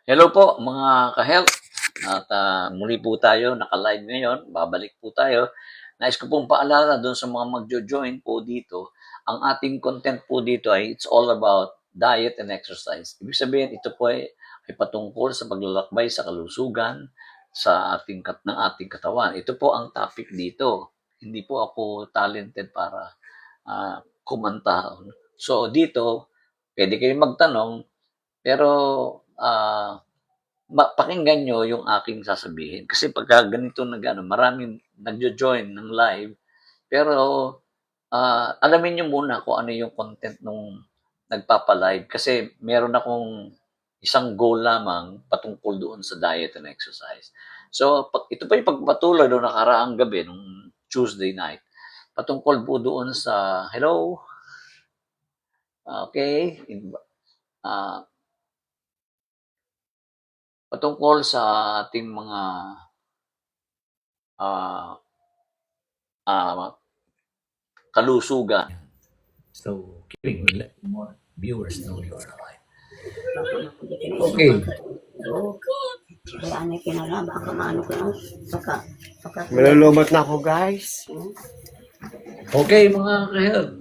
Hello po mga ka-health at muli po tayo naka-live ngayon, babalik po tayo. Nais ko pong paalala doon sa mga magjo-join po dito, ang ating content po dito ay it's all about diet and exercise. Ibig sabihin ito po ay patungkol sa paglalakbay sa kalusugan sa ng ating katawan. Ito po ang topic dito. Hindi po ako talented para kumanta. So dito, pwede kayong magtanong pero pakinggan nyo yung aking sasabihin. Kasi pagka ganito maraming nagjo-join ng live, pero alamin nyo muna kung ano yung content nung nagpapalive. Kasi meron akong isang goal lamang patungkol doon sa diet and exercise. So, ito pa yung pagpatuloy doon nakaraang gabi, nung Tuesday night. Patungkol po doon sa, hello? Okay. Patungkol sa ating mga kalusugan. So, keeping more viewers know you are alive. Okay. Malulumot na ako, guys. Okay, mga ka-health.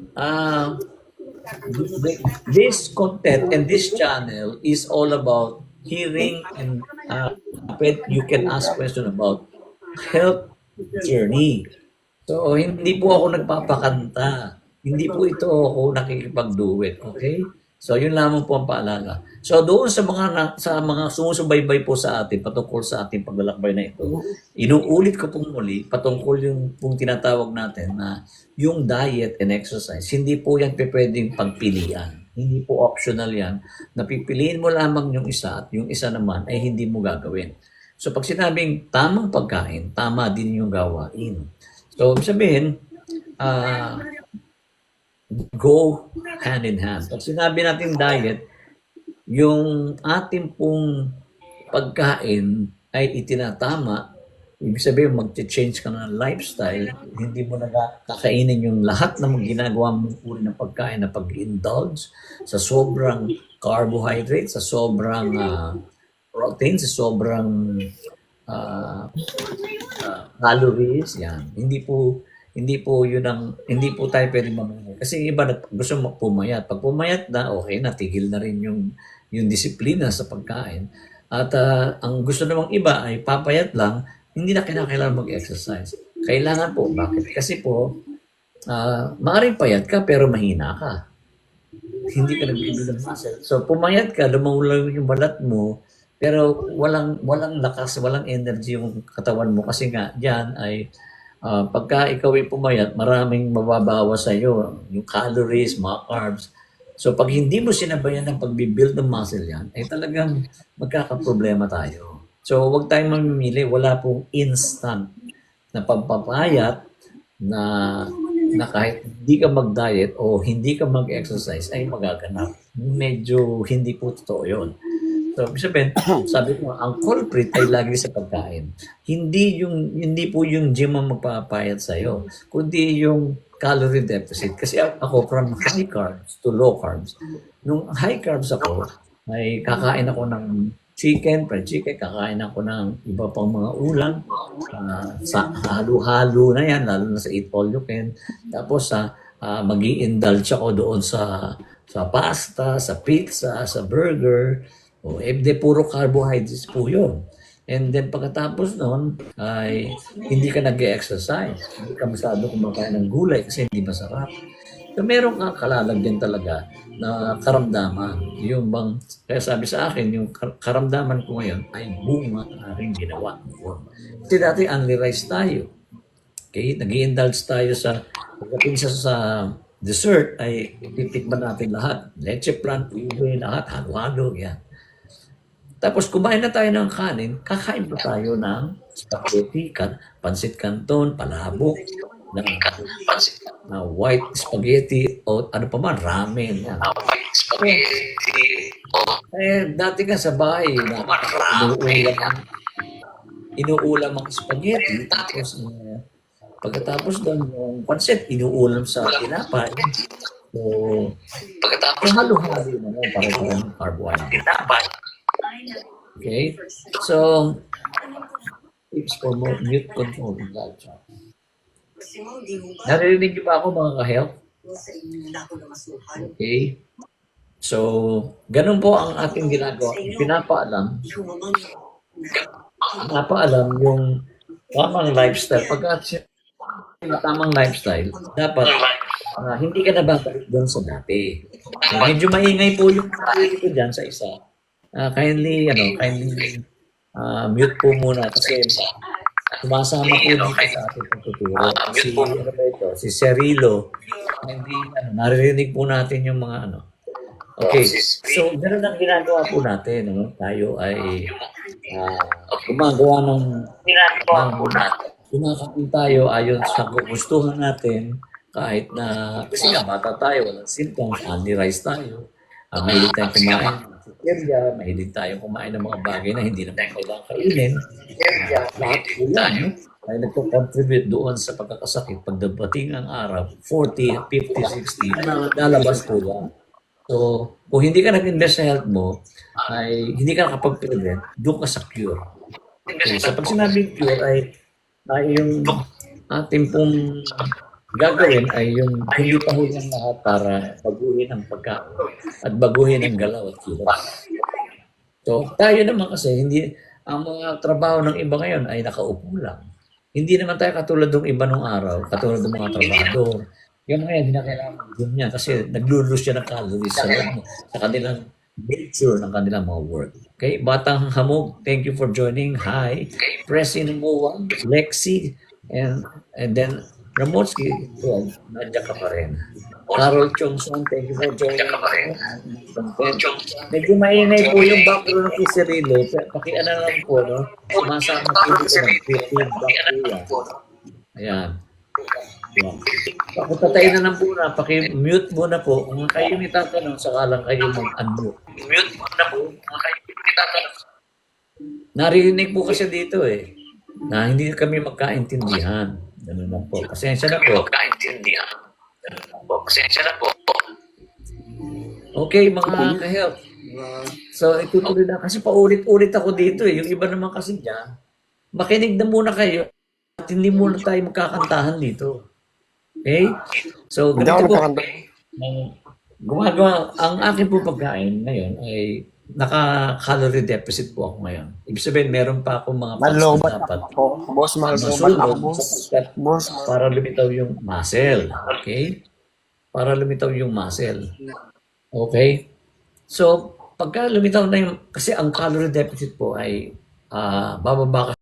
This content and this channel is all about hearing and you can ask question about health journey. So, hindi po ako nagpapakanta. Hindi po ito ako nakikipag-duet. Okay? So, yun lamang po ang paalala. So, doon sa mga sumusubaybay po sa atin, patungkol sa ating paglalakbay na ito, inuulit ko pong muli, patungkol yung tinatawag natin na yung diet and exercise, hindi po yan pwedeng pagpilian. Hindi po optional yan. Napipiliin mo lamang yung isa at yung isa naman ay hindi mo gagawin. So, pag sinabing tamang pagkain, tama din yung gawain. So, sabihin, go hand in hand. Pag sinabi natin diet, yung ating pong pagkain ay itinatama, ibig sabihin mag-change ka ng lifestyle, hindi mo na kakainin yung lahat ng ginagawa mong uri ng pagkain na pag-indulge sa sobrang carbohydrate, sa sobrang protein, sa sobrang calories, yan. Hindi po tayo pwedeng mamaya. Kasi iba gusto mo pumayat. Pag pumayat na, okay na, tigil na rin yung disiplina sa pagkain. At ang gusto namang iba ay papayat lang, hindi na kailangan mag-exercise. Kailangan po. Bakit? Kasi po, maaaring payat ka pero mahina ka. Hindi ka nag-build ng muscle. So pumayat ka, lumawlang yung balat mo, pero walang lakas, walang energy yung katawan mo kasi nga diyan ay pagka ikaw ay pumayat, maraming mababawas sa iyo, yung calories, mga carbs. So pag hindi mo sinabayan ng pagbibuild ng muscle yan, ay talagang magkakaproblema tayo. So huwag tayong mamimili, wala pong instant na pagpapayat na kahit hindi ka mag-diet o hindi ka mag-exercise ay magaganap. Medyo hindi po totoo yun. So, sabi ko, ang culprit ay lagi sa pagkain. Hindi po yung gym ang magpapayat sa'yo, kundi yung calorie deficit. Kasi ako, from high carbs to low carbs. Nung high carbs ako, ay kakain ako ng chicken, fried chicken, kakain ako ng iba pang mga ulam. Sa halo-halo na yan, lalo na sa eat all you can. Tapos, mag-i-indulge ako doon sa pasta, sa pizza, sa burger. De puro carbohydrates po yun. And then pagkatapos noon ay hindi ka nag-exercise. Hindi ka masyado kumakain ng gulay kasi hindi masarap. So meron kang kalalagyan talaga na karamdaman. Yung bang, kaya sabi sa akin, yung karamdaman ko ngayon ay bunga ng aking ginawa. Kasi dati only rice tayo. Okay? Nag-i-indulge tayo pagdating sa dessert ay titikman natin lahat. Leche plan, ube, lahat, halo-halo, yan. Tapos kumain na tayo ng kanin, kakain pa tayo ng spaghetti, pansit canton, palabok, na white spaghetti, o ano pa man, ramen. Yan. Dati nga sa bahay, inuulam ang spaghetti, tapos pagkatapos doon, yung pansit, inuulam sa tinapay. So, pagkatapos halo-halo na para ng carbohydrate. Okay? So, tips for more mute control in live chat. Naririnig niyo ba ako mga ka-help? Okay? So, ganun po ang ating ginagawa. Pinapaalam yung tamang lifestyle. Pagka yung tamang lifestyle, dapat hindi ka na babalik doon sa dati. Medyo maingay po yung sarili ko dyan sa isa. Kindly mute po muna kasi sumasama po dito sa ating pagtuturo. Si Cerilo, hindi, naririnig po natin yung mga Okay, so ganun ang ginagawa po natin. Tayo ay gumagawa ng kumakain tayo ayon sa gustuhan natin kahit na kasi nga bata tayo, walang symptoms, only rice tayo. Mahilig tayong kumain ng chicherya, mahilig tayong kumain ng mga bagay na hindi naman kailangan kainin. Lahat po yan ay nagpo-contribute doon sa pagkakasakit. Pagdating ang araw, 40, 50, 60, lalabas po yan. So, kung hindi ka nag-invest sa health mo, ay hindi ka nakapag-prevent, doon ka sa cure. Okay, so pag sinabing cure ay yung ating pong gagawin ay yung hindi pa hulang lahat para baguhin ang pagkain at baguhin ang galaw at kilos. So, tayo naman kasi, ang mga trabaho ng iba ngayon ay nakaupo lang. Hindi naman tayo katulad ng iba nung araw, katulad ng mga trabahador. Yung ngayon, hindi na kailangan mag-gym niya kasi nag-lose siya ng calories sa kanilang nature ng kanilang mga work. Okay, Batang Hamog, thank you for joining. Hi. Presin Muwang, Lexi, and then Ramotsky, well, nandiyan ka pa rin. Carol Chongson, thank you for joining. Medyo maingay po yung background ng Cerilo. Pakiana lang po, no? Sumasama po dito ng feedback po yan. Ayan. Pakutatayin na lang muna, paki-mute muna po. Kung kayo may tatanong, sakalang kayo mag-unmute. Mute muna po, kung kayo may tatanong. Narinig po kasi dito na hindi kami magkaintindihan. Ganun lang po. Pasensya na po. Okay, mga ka-help. So, itutuloy na. Kasi paulit-ulit ako dito Yung iba naman kasi dyan, makinig na muna kayo at hindi muna tayo magkakantahan dito. Okay? So, ganito po. Gumagawa, ang akin po pagkain ngayon ay naka-calorie deficit po ako ngayon. Ibig sabihin, meron pa akong mga fats na dapat masunod para lumitaw yung muscle. Okay? Para lumitaw yung muscle. Okay? So, pagka lumitaw na yung, kasi ang calorie deficit po ay bababa ka.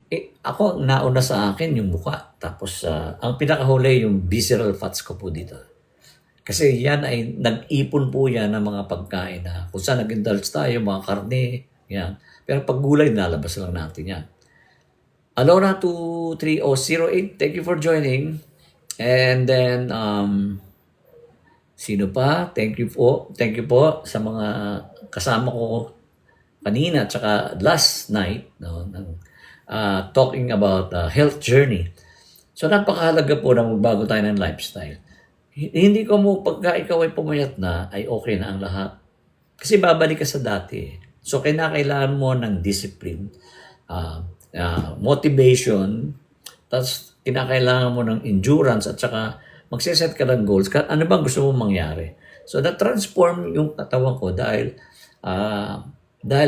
Ako, nauna sa akin yung mukha. Tapos, ang pinakahuli yung visceral fats ko po dito. Kasi yan ay, nag-ipon po yan ng mga pagkain na kung saan nag-indulge tayo, mga karne, yan. Pero pag gulay, nalabas lang natin yan. Alona 23008, thank you for joining. And then, sino pa? Thank you po sa mga kasama ko kanina at saka last night, talking about health journey. So napakahalaga po na magbago tayo ng lifestyle. Hindi ko mo pagka ikaw ay pumayat na, ay okay na ang lahat. Kasi babalik ka sa dati. So kailangan mo ng discipline, motivation, tapos kinakailangan mo ng endurance at saka magsiset ka ng goals. Ano bang gusto mong mangyari? So na-transform yung katawan ko dahil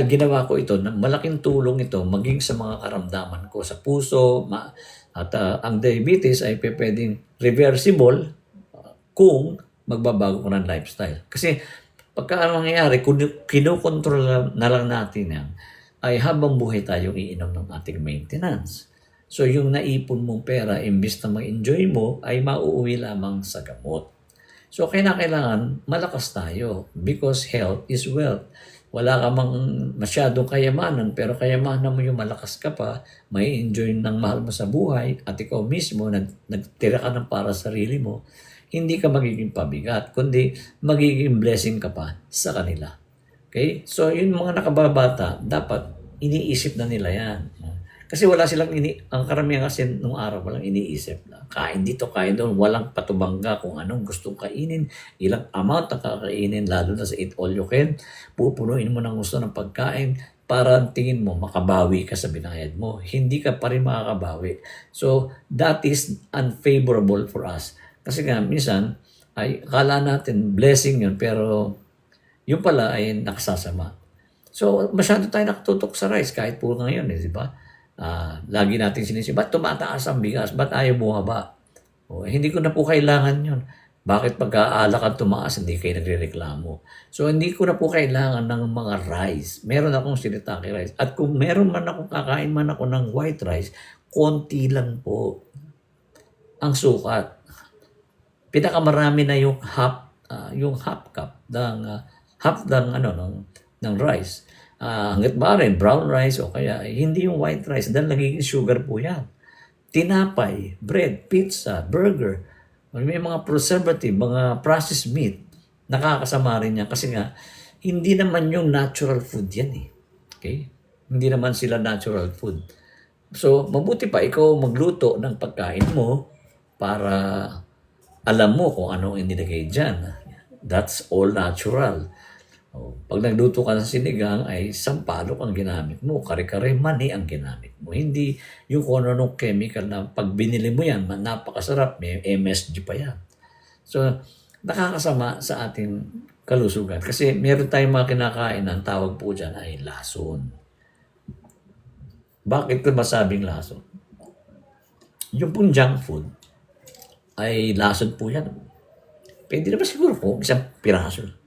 ginawa ko ito, malaking tulong ito maging sa mga karamdaman ko sa puso, at ang diabetes ay pwedeng reversible kung magbabago ko ng lifestyle. Kasi pagka mangyayari, kinokontrol na lang natin yan, ay habang buhay tayong iinom ng ating maintenance. So yung naipon mong pera, imbis na ma-enjoy mo, ay mauuwi lamang sa gamot. So kailangan malakas tayo because health is wealth. Wala ka mang masyadong kayamanan, pero kayamanan mo yung malakas ka pa, may enjoy ng mahal mo sa buhay, at ikaw mismo, nagtira ka ng para sa sarili mo, hindi ka magiging pabigat, kundi magiging blessing ka pa sa kanila. Okay? So, yung mga nakababata, dapat iniisip na nila yan. Kasi wala silang, ang karamihan kasi nung araw, walang iniisip na kain dito, kain doon, walang patubangga kung anong gustong kainin, ilang amount na kakainin, lalo na sa eat all you can, pupunuin mo ng gusto ng pagkain, para ang tingin mo makabawi ka sa binayad mo. Hindi ka pa rin makakabawi. So, that is unfavorable for us. Kasi nga, minsan, ay akala natin blessing yun, pero yung pala ay nakasasama. So, masyado tayo nakatutok sa rice kahit po ngayon, di ba? Lagi natin sinisip, ba't tumataas ang bigas? Ba't ayaw bumaba? Hindi ko na po kailangan yun. Bakit pagka-alak ang tumaas, hindi kayo nagre-reklamo? So, hindi ko na po kailangan ng mga rice. Meron akong shirataki rice. At kung meron man ako, kakain man ako ng white rice, konti lang po ang sukat. Pinakamarami na yung half cup ng rice. Hanggat maaari, brown rice o kaya hindi yung white rice dahil nagiging sugar po yan. Tinapay, bread, pizza, burger, may mga preservative, mga processed meat, nakakasama rin yan kasi nga hindi naman yung natural food yan eh. Okay? Hindi naman sila natural food. So, mabuti pa ikaw magluto ng pagkain mo para alam mo kung ano ang inilagay dyan. That's all natural. Pag nagluto ka ng sinigang ay sampalok ang ginamit mo, kare-kare mani ang ginamit mo. Hindi yung kung ano chemical na pag binili mo yan, napakasarap, may MSG pa yan. So, nakakasama sa ating kalusugan. Kasi meron tayong mga kinakain ang tawag po dyan ay lason. Bakit ko masabing lason? Yung pong junk food ay lason po yan. Pwede naman siguro po isang piraso.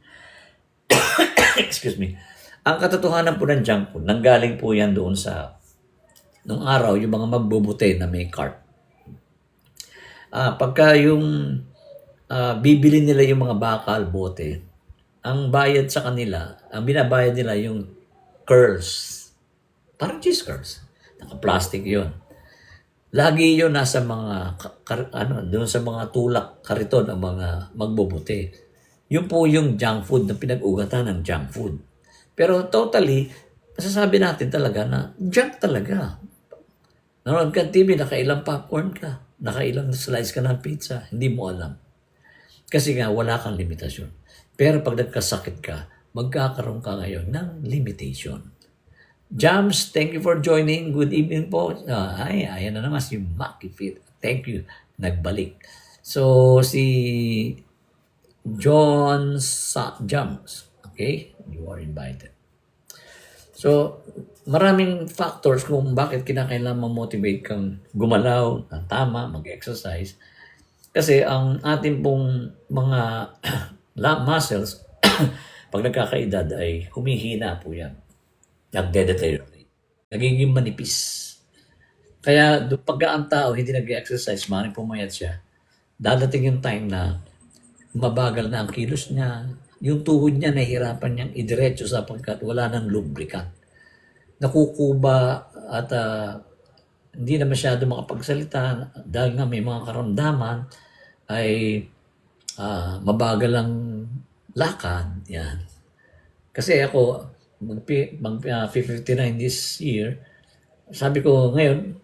Excuse me. Ang katotohanan po ng junk food, nanggaling po yan doon sa nung araw, yung mga magbubute na may cart. Pagka yung bibili nila yung mga bakal, bote, ang bayad sa kanila, ang binabayad nila yung curls. Parang cheese curls. Naka-plastic yun. Lagi yun nasa mga, doon sa mga tulak, kariton, ang mga magbubute. Yun po yung junk food na pinag-ugatan ng junk food. Pero totally, masasabi natin talaga na junk talaga. Nanonood ka TV, nakailang popcorn ka, nakailang slice ka ng pizza, hindi mo alam. Kasi nga, wala kang limitasyon. Pero pag nagkasakit ka, magkakaroon ka ngayon ng limitation. Jams, thank you for joining. Good evening po. Ayan na naman si Maki Fit. Thank you. Nagbalik. So, si John Jams. Okay? You are invited. So, maraming factors kung bakit kinakailangan ma-motivate kang gumalaw ng tama, mag-exercise. Kasi ang ating pong mga muscles, pag nagkakaedad ay humihina po yan. Nagde-deteriorate. Nagiging manipis. Kaya pagka ang tao hindi nag-exercise, maaaring pumayat siya, dadating yung time na mabagal na ang kilos niya, yung tuhod niya nahihirapan niyang idiretso sapagkat wala ng lubricant. Nakukuba at hindi na masyado makapagsalita dahil nga may mga karamdaman ay mabagal ang lakad. Yan. Kasi ako, mag-59 this year, sabi ko ngayon,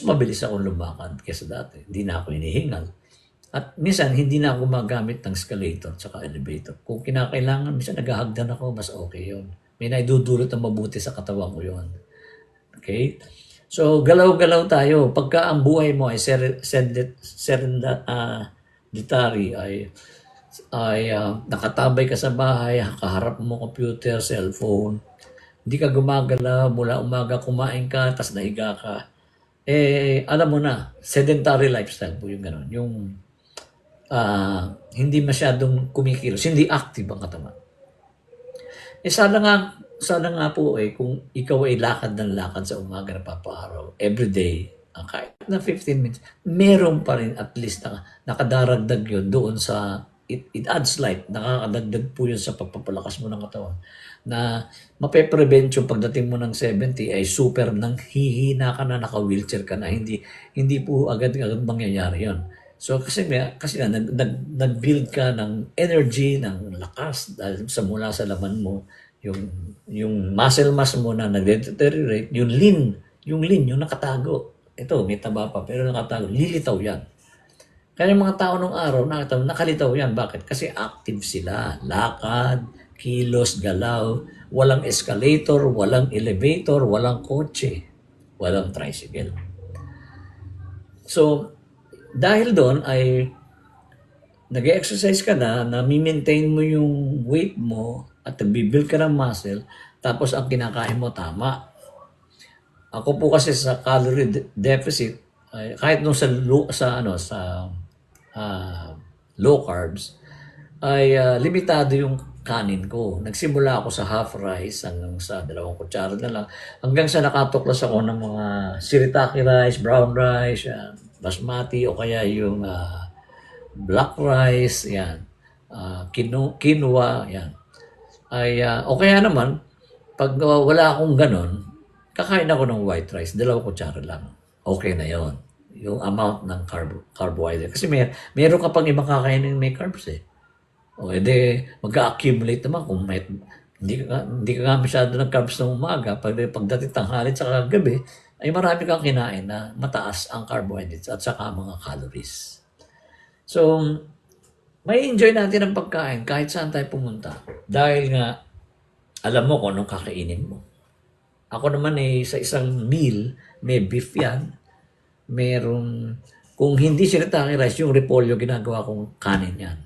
mabilis akong lumakad kaysa dati. Hindi na ako hinihingal. At minsan, hindi na ako gumagamit ng escalator at elevator. Kung kinakailangan, minsan naghahagdan ako, mas okay yun. May naidudulot na mabuti sa katawan ko yun. Okay? So, galaw-galaw tayo. Pagka ang buhay mo ay sedentary, ay nakatabay ka sa bahay, kaharap mo computer, cellphone, hindi ka gumagalaw, mula umaga kumain ka, tas nahiga ka, alam mo na, sedentary lifestyle po yung gano'n. Yung hindi masyadong kumikilos, hindi active ang katawan. Sana nga po kung ikaw ay lakad ng lakad sa umaga na papaaraw, everyday, kahit na 15 minutes, meron pa rin at least nakadaragdag yun doon sa, it adds life, nakakadagdag po yun sa pagpapalakas mo ng katawan, na mape-prevent yung pagdating mo ng 70 ay super nang hihina ka na, naka-wheelchair ka na, hindi po agad mangyayari yun. So kasi nag-build ka ng energy, ng lakas dahil mula sa laman mo, yung muscle mass mo na nag-deteriorate, yung lean, yung nakatago. Ito, may taba pa, pero nakatago, lilitaw yan. Kaya yung mga tao nung araw, nakalitaw yan. Bakit? Kasi active sila. Lakad, kilos, galaw, walang escalator, walang elevator, walang kotse, walang tricycle. So, dahil doon ay nag-exercise ka na, nami-maintain mo yung weight mo at nagbibuild ka ng muscle, tapos ang kinakain mo tama. Ako po kasi sa calorie deficit, kahit nung ah, low carbs, ay limitado yung kanin ko. Nagsimula ako sa half rice hanggang sa 2 kutsara na lang. Hanggang sa nakatuklas ako ng mga shirataki rice, brown rice, basmati o kaya yung black rice, yan. Quinoa, yan. O kaya naman, pag wala akong ganon, kakain ako ng white rice, 2 kutsara lang. Okay na yon yung amount ng carbohydrate. Kasi meron ka pang ibang kakainin may carbs eh. O edi, mag-accumulate naman kung hindi ka nga masyado ng carbs ng umaga, pagdating tanghali at gabi, ay marami kang kinain na mataas ang carbohydrates at saka mga calories. So, may enjoy natin ang pagkain kahit saan tayo pumunta. Dahil nga, alam mo kung anong kakainin mo. Ako naman sa isang meal, may beef yan. Kung hindi shirataki rice, yung repolyo, ginagawa kong kanin yan.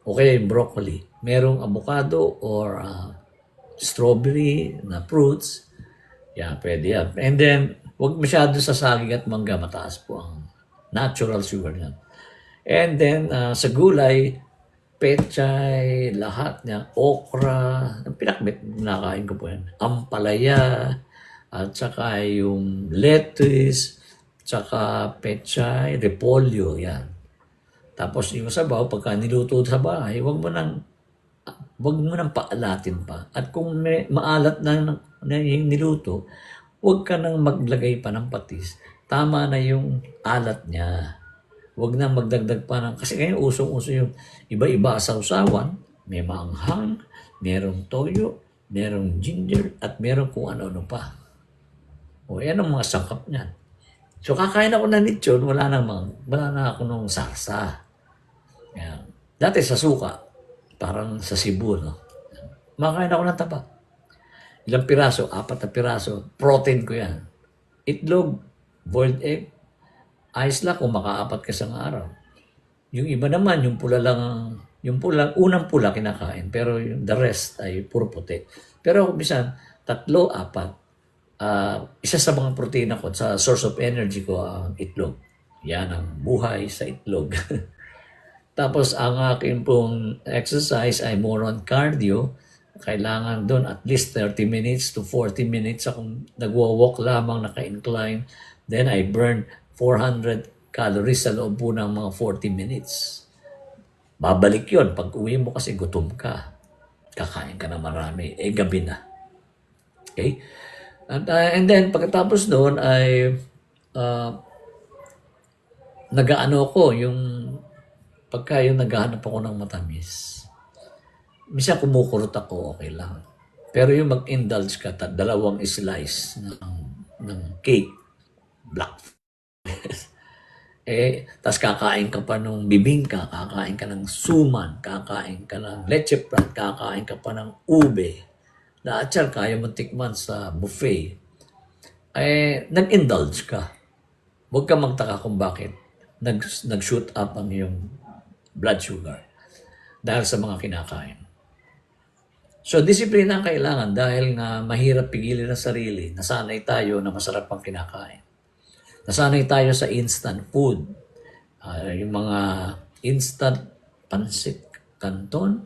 O kaya yung broccoli. Merong avocado or strawberry na fruits. Yan, pwede yan. And then, huwag masyado sa saging at mangga, mataas po ang natural sugar niyan. And then, sa gulay, pechay, lahat niya, okra, pinakbit, nakain ko po yan. Ampalaya, at saka yung lettuce, saka pechay, repolyo, yan. Tapos yung sabaw, pagka niluto sa bahay, wag mo nang paalatin pa. At kung may maalat na yung niluto, wag ka nang maglagay pa ng patis. Tama na yung alat niya. Wag nang magdagdag pa ng, kasi ngayon usong-uso yung iba-iba sausawan, may maanghang, merong toyo, merong ginger, at merong kung ano-ano pa. O yan ang mga sangkap niyan. So kakain ako ng lechon, wala na ako nung sarsa. Yan. Dati sa suka, parang sa Cebu, no? Makain ako ng taba. Ilang piraso? 4 na piraso. Protein ko yan. Itlog, boiled egg, ayos lang kung maka-4 ka sa araw. Yung iba naman, yung unang pula kinakain, pero the rest ay puro puti. Pero bisan, 3, 4, isa sa mga protein ko, sa source of energy ko, ang itlog. Yan ang buhay sa itlog. Tapos ang akin pong exercise ay more on cardio. Kailangan doon at least 30 minutes to 40 minutes akong nagwo-walk lamang, naka-incline. Then I burn 400 calories sa loob po ng mga 40 minutes. Babalik yon pag uwi mo kasi gutom ka. Kakain ka na marami. Gabi na. Okay? And then pagkatapos doon ay nagaano ko yung pagka yung naghahanap ako ng matamis. Minsan kumukurot ako, okay lang. Pero yung mag-indulge ka, 2 slice ng cake, black. Tas kakain ka pa ng bibingka, kakain ka ng suman, kakain ka ng leche plat, kakain ka pa ng ube. Lahat yan, kaya mo tikman sa buffet. Nag-indulge ka. Huwag ka magtaka kung bakit nag-shoot up ang iyong blood sugar dahil sa mga kinakain. So, disiplina ang kailangan dahil nga mahirap pigilin ang sarili. Nasanay tayo na masarap ang kinakain. Nasanay tayo sa instant food. Yung mga instant pancit canton,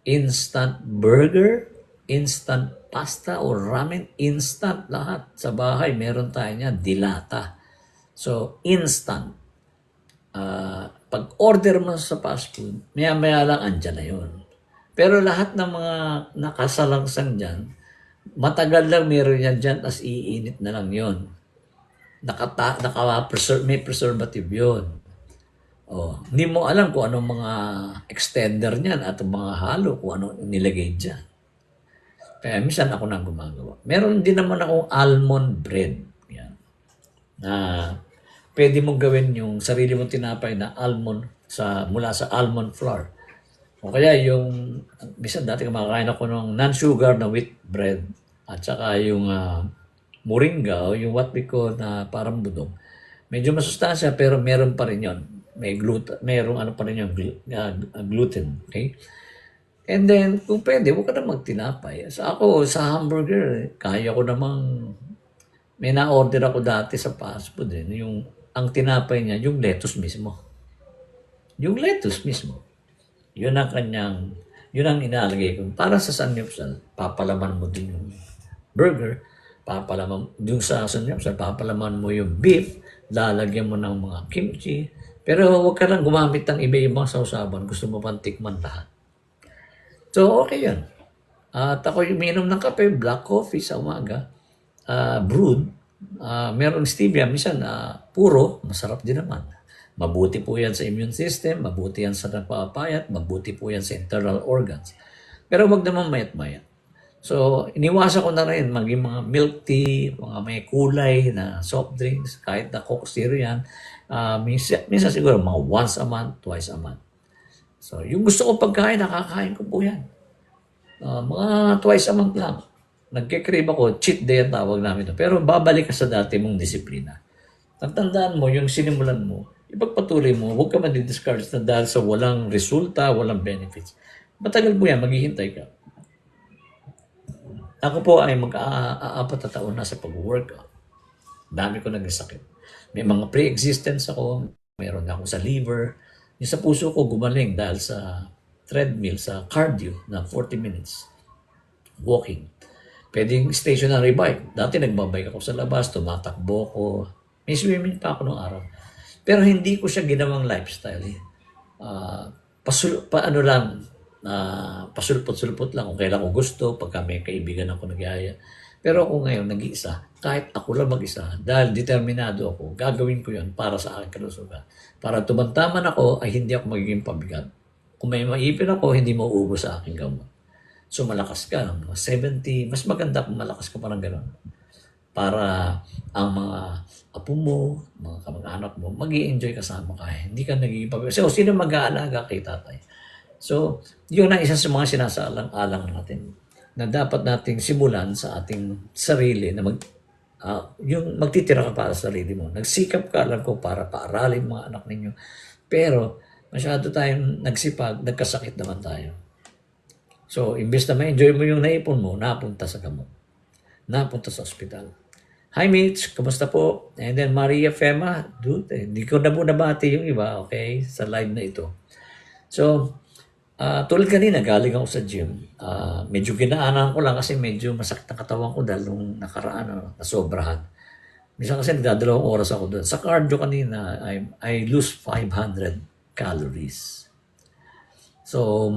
instant burger, instant pasta or ramen, instant lahat. Sa bahay, meron tayo niya, dilata. So, instant. Pag-order mo sa fast food, maya-maya lang andyan na yun. Pero lahat ng mga nakasalangsang dyan, matagal lang meron yan dyan, tas iinit na lang yun. May preservative yun. Hindi mo alam kung anong mga extender niyan at mga halo, kung ano nilagay dyan. Kaya minsan ako nang gumagawa. Meron din naman akong almond bread. Yan. Na pwede mong gawin yung sarili mong tinapay na almond mula sa almond flour. O kaya yung, minsan dati kumakain ako ng non-sugar na wheat bread at saka yung moringa o yung what we call na parang budong. Medyo masustansya pero meron pa rin yon. May gluten, merong ano pa rin yung gluten. Okay? And then, kung pwede, huwag ka na magtinapay. So ako, sa hamburger, kaya ko namang, may na-order ako dati sa fast food. Yung, ang tinapay niya, yung lettuce mismo. Yung lettuce mismo. Yun ang kanyang, yun ang inaalagay ko. Para sa samgyeopsal, papalaman mo din yung burger, papalaman, yung sa samgyeopsal, papalaman mo yung beef, lalagyan mo ng mga kimchi, pero huwag ka lang gumamit ng iba-ibang sausawan. Gusto mo pang tikman lahat. So, okay yan. At ako yung uminom ng kape, black coffee sa umaga, brewed, meron stevia, minsan puro, masarap din naman. Mabuti po yan sa immune system, mabuti yan sa napapayat, mabuti po yan sa internal organs. Pero wag naman mayat-mayat. So, iniwasan ko na rin maging mga milk tea, mga may kulay na soft drinks, kahit na Coke Zero yan. Minsan siguro mga once a month, twice a month. So, yung gusto ko pagkain, nakakain ko po yan. Mga twice a month lang. Nagkikrave ako, cheat day ang tawag namin. Pero babalik ka sa dati mong disiplina. Tandaan mo, yung sinimulan mo, ipagpatuloy mo, huwag ka madi-discourage na dahil sa walang resulta, walang benefits. Matagal po yan, maghihintay ka. Ako po ay mag-aapat na taon na sa pag-workout. Dami ko naging sakit. May mga pre-existence ako, mayroon na ako sa liver. Yung sa puso ko gumaling dahil sa treadmill, sa cardio na 40 minutes. Walking. Pwedeng stationary bike. Dati nagbabike ako sa labas, tumatakbo ko. May swimming pa ako noong araw. Pero hindi ko siya ginawang lifestyle. Pasulpot-sulpot lang kung kailan ko gusto, pagka may kaibigan ako nagyaya. Pero ako ngayon, nag-iisa, kahit ako lang mag-isa, dahil determinado ako, gagawin ko yun para sa aking kalusugan. Para tumantaman ako, ay hindi ako magiging pabigat. Kung may maipin ako, hindi mauubos sa aking gamot. So malakas ka, 70, mas maganda kung malakas ka parang gano'n. Para ang mga apo mo, mga kamag-anak mo, mag-i-enjoy kasama ka. Hindi ka nagiging pabigat. So, sino mag-aalaga kay tatay? So, yun ang isa sa mga sinasaalang-alang natin na dapat nating simulan sa ating sarili na yung magtitira ka para sa sarili mo. Nagsikap ka, alam ko, para paaralin mga anak ninyo. Pero, masyado tayong nagsipag, nagkasakit naman tayo. So, imbes na ma-enjoy mo yung naipon mo, napunta sa gamot. Napunta sa ospital. Hi Mitch, kumusta po? And then Maria Fema, dude, hindi ko na po nabati yung iba, okay, sa live na ito. So, tulad kanina, galing ako sa gym. Medyo ginaanan ko lang kasi medyo masakit ang katawan ko dahil nung nakaraan, nasobrahan. Minsan kasi nagdadalawang oras ako doon. Sa cardio kanina, I lose 500 calories. So,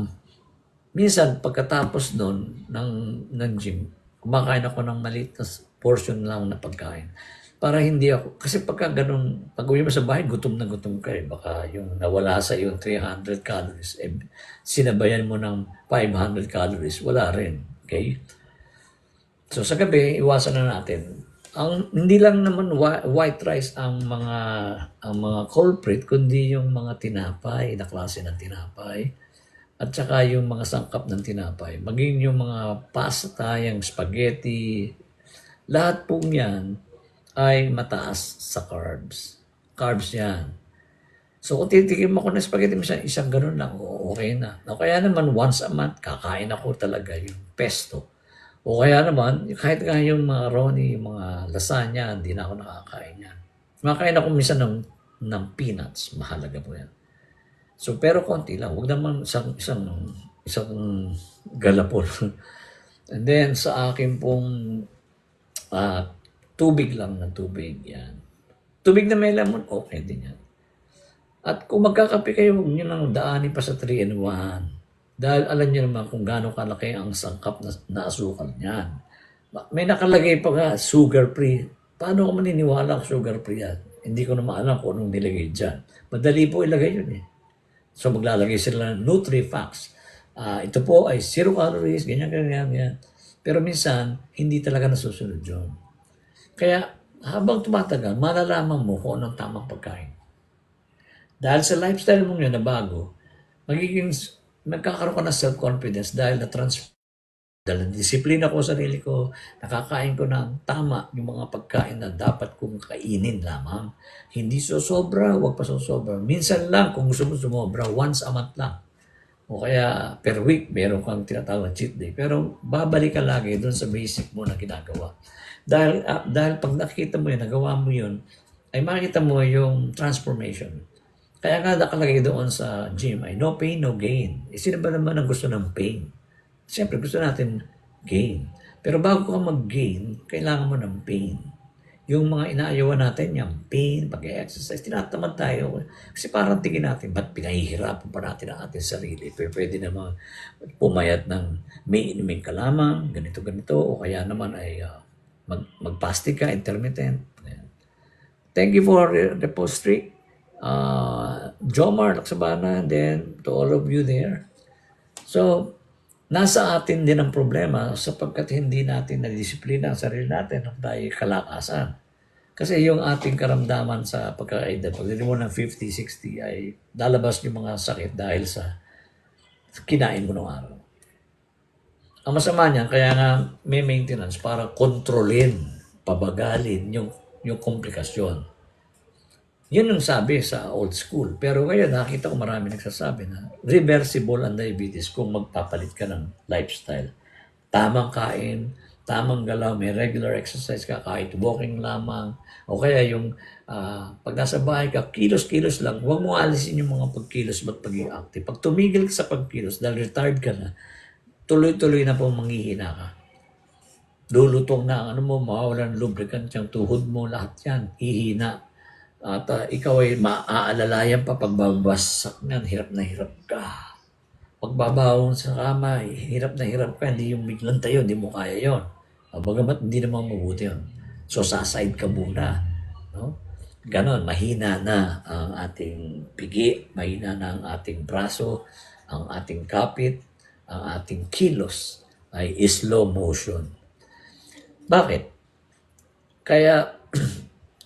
minsan pagkatapos doon ng gym, kumakain ako ng maliit na portion lang na pagkain. Para hindi ako, kasi pagka ganun, pag uwi mo sa bahay, gutom na gutom ka eh. Baka yung nawala sa yung 300 calories, sinabayan mo ng 500 calories, wala rin. Okay? So sa gabi, iwasan na natin. Hindi lang naman white rice ang mga culprit, kundi yung mga tinapay, na klase ng tinapay. At saka yung mga sangkap ng tinapay. Maging yung mga pasta, yung spaghetti, lahat po yan ay mataas sa carbs. Carbs yan. So kung titikim ako ng spaghetti, isang ganun lang, okay na. O kaya naman, once a month, kakain ako talaga yung pesto. O kaya naman, kahit nga yung mga roni, yung mga lasagna, hindi na ako nakakain yan. Makain ako minsan ng peanuts, mahalaga po yan. So, pero konti lang. Huwag naman isang galapon. And then, sa akin pong tubig lang na tubig. Yan. Tubig na may lemon, okay din yan. At kung magkakape kayo, huwag nyo nang daanin pa sa 3-in-1. Dahil alam nyo naman kung gaano kalaki ang sangkap na asukal niyan. May nakalagay pa nga, sugar-free. Paano ko maniniwala kung sugar-free yan? Hindi ko naman alam kung anong nilagay dyan. Madali po ilagay yun eh. So maglalagay sila ng Nutri-Facts. Ito po ay 0 calories, ganyan. Pero minsan, hindi talaga nasusunod yun. Kaya habang tumatagal, malalaman mo kung anong tamang pagkain. Dahil sa lifestyle mo yun na bago, magiging magkakaroon ka ng self-confidence dahil dahil disiplina ko sa sarili ko, nakakain ko ng tama yung mga pagkain na dapat kong kainin lamang. Hindi sobra, huwag pa sobra. Minsan lang kung gusto mo sumobra, once a month lang. O kaya per week, meron kang tinatawag na cheat day. Pero babalik ka lagi doon sa basic mo na ginagawa. Dahil pag nakikita mo yun, nagawa mo yun, ay makikita mo yung transformation. Kaya nga nakalagay doon sa gym ay no pain, no gain. Sino ba naman ang gusto ng pain? Siyempre, gusto natin gain. Pero bago ka mag-gain, kailangan mo ng pain. Yung mga inaayawan natin, yung pain, pag-exercise, tinatamad tayo. Kasi parang tingin natin, ba't pinahihirapan pa natin ang ating sarili? Pwede naman pumayat ng may inumin ka lamang, ganito, o kaya naman ay mag-fasting ka, intermittent. Ayan. Thank you for the post streak. Jomar Laksabana, and then to all of you there. So, nasa atin din ang problema sapagkat hindi natin nadisiplina ang sarili natin ng tayo kalakasan. Kasi yung ating karamdaman sa pagkakaedad, pagdating mo ng 50, 60 ay lalabas yung mga sakit dahil sa kinain mo ng araw. Ang masama niyan, kaya nga may maintenance para kontrolin, pabagalin yung komplikasyon. Yun yung sabi sa old school. Pero ngayon, nakita ko marami nagsasabi na reversible ang diabetes kung magpapalit ka ng lifestyle. Tamang kain, tamang galaw, may regular exercise ka, kahit walking lamang. O kaya yung pag nasa bahay ka, kilos-kilos lang. Huwag mo alisin yung mga pagkilos at pagiging active. Pag tumigil ka sa pagkilos dahil retired ka na, tuloy-tuloy na po manghihina ka. Lulutong na ang mawawalan lubricant yung tuhod mo, lahat yan, hihina. At ikaw ay maaalalayan pa pagbabasak niyan, hirap na hirap ka. Pagbabawon sa kama, hirap na hirap ka, hindi yung biglang tayo, hindi mo kaya yon. Bagamat hindi naman mabuti yun. So saside ka muna. No? Ganon, mahina na ang ating pigi, mahina na ang ating braso, ang ating kapit, ang ating kilos ay slow motion. Bakit? Kaya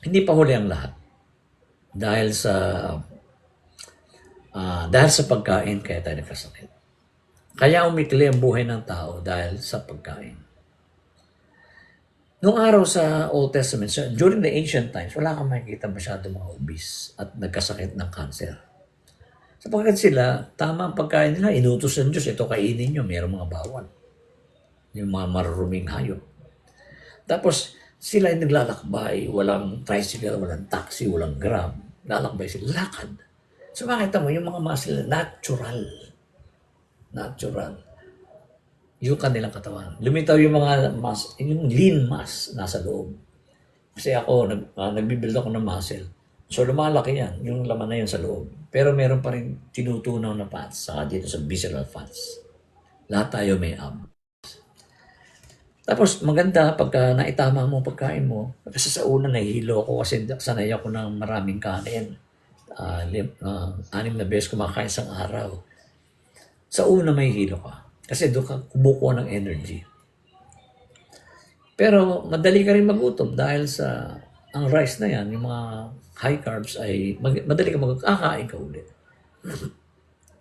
hindi pa huli ang lahat. Dahil sa pagkain, kaya tayo nagkasakit. Kaya umikli ang buhay ng tao dahil sa pagkain. Noong araw sa Old Testament, during the ancient times, wala kang makikita masyado mga obese at nagkasakit ng cancer. Sapagkat sila, tama ang pagkain nila, inutos ng Diyos, ito kainin nyo, mayroong mga bawal. Yung mga maruruming hayop. Tapos, sila ay naglalakbay, walang tricycle, walang taxi, walang grab. Lalakbay sila, lakad. So makita mo, yung mga muscle, natural. Yung kanilang katawan. Lumitaw yung mga mass, yung lean mass nasa loob. Kasi ako, nagbibuild ako ng muscle. So lumalaki yan, yung laman na yun sa loob. Pero meron pa rin tinutunaw na fats, saka dito sa visceral fats. Lahat tayo may ab. Tapos maganda pagka naitama mo pagkain mo. Kasi sa una nahihilo ko kasi sanay ako ng maraming kanin. 6 na beses kumakain sa araw. Sa una may hilo ka. Kasi doon ka kumukuha ng energy. Pero madali ka rin magutom dahil sa ang rice na yan, yung mga high carbs ay madali ka magkakain ka ulit.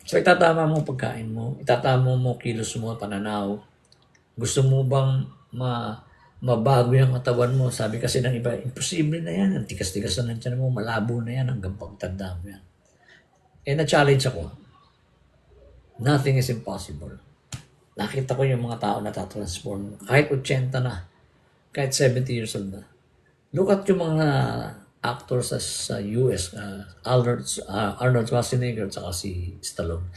So itatama mo pagkain mo, itatama mo kilos mo, pananaw. Gusto mo bang mabago yung katawan mo? Sabi kasi ng iba, imposible na yan. Ang tikas-tikas na ng tiyan mo, malabo na yan hanggang pagtanda mo yan. Na-challenge ako. Nothing is impossible. Nakita ko yung mga tao na tatransform. Kahit 80 na, kahit 70 years old na. Look at yung mga actors sa US, Arnold Schwarzenegger at si Stallone.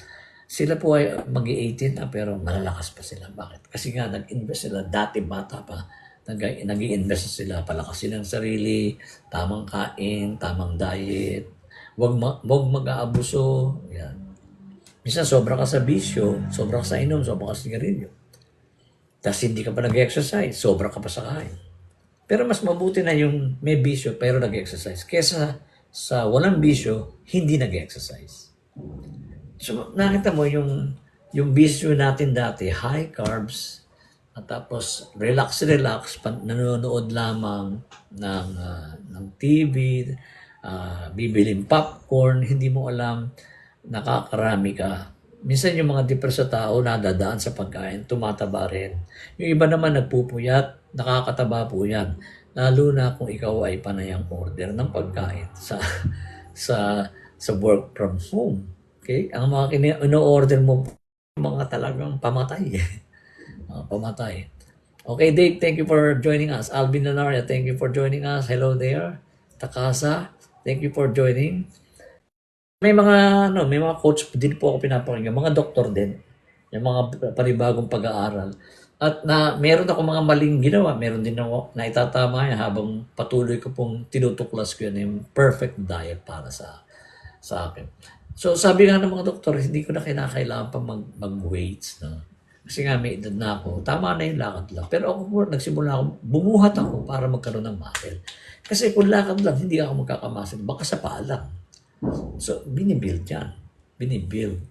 Sila po ay mag-18 na pero malalakas pa sila. Bakit? Kasi nga nag-invest sila, dati bata pa, nag-i-invest sila, palakasin ang sarili, tamang kain, tamang diet, huwag mag-aabuso. Yan. Minsan sobra ka sa bisyo, sobra ka sa inom, sobra ka sa sigarilyo. Tapos hindi ka pa nag-exercise, sobra ka pa sa kain. Pero mas mabuti na yung may bisyo pero nag-exercise kesa sa walang bisyo, hindi nag-exercise. So, nakita mo yung bisyo natin dati, high carbs, at tapos relax, nanonood lamang ng TV, bibiling popcorn, hindi mo alam, nakakarami ka Minsan yung mga depressed sa tao nadadaan sa pagkain, tumataba rin. Yung iba naman nagpupuyat, nakakataba po yan. Lalo na kung ikaw ay panayang order ng pagkain sa sa work from home. Okay? Ang mga ino-order mo mga talagang pamatay. Pamatay. Okay, Dave, thank you for joining us. Alvin Nanaria, thank you for joining us. Hello there. Takasa, thank you for joining. May mga coach din po ako pinapakinggan, mga doktor din. Yung mga panibagong pag-aaral. At meron ako mga maling ginawa, meron din ako na itatama yan habang patuloy ko pong tinutuklas ko yan yung perfect diet para sa akin. So sabi nga ng mga doktor, hindi ko na kinakailangan pa mag-weights. No? Kasi nga may edad na ako, tama na yung lakad lang. Pero ako po, nagsimula ako, bumuhat ako para magkaroon ng muscle. Kasi kung lakad lang, hindi ako magkakamuscle, baka sa paa lang. So, binibuild yan. Binibuild.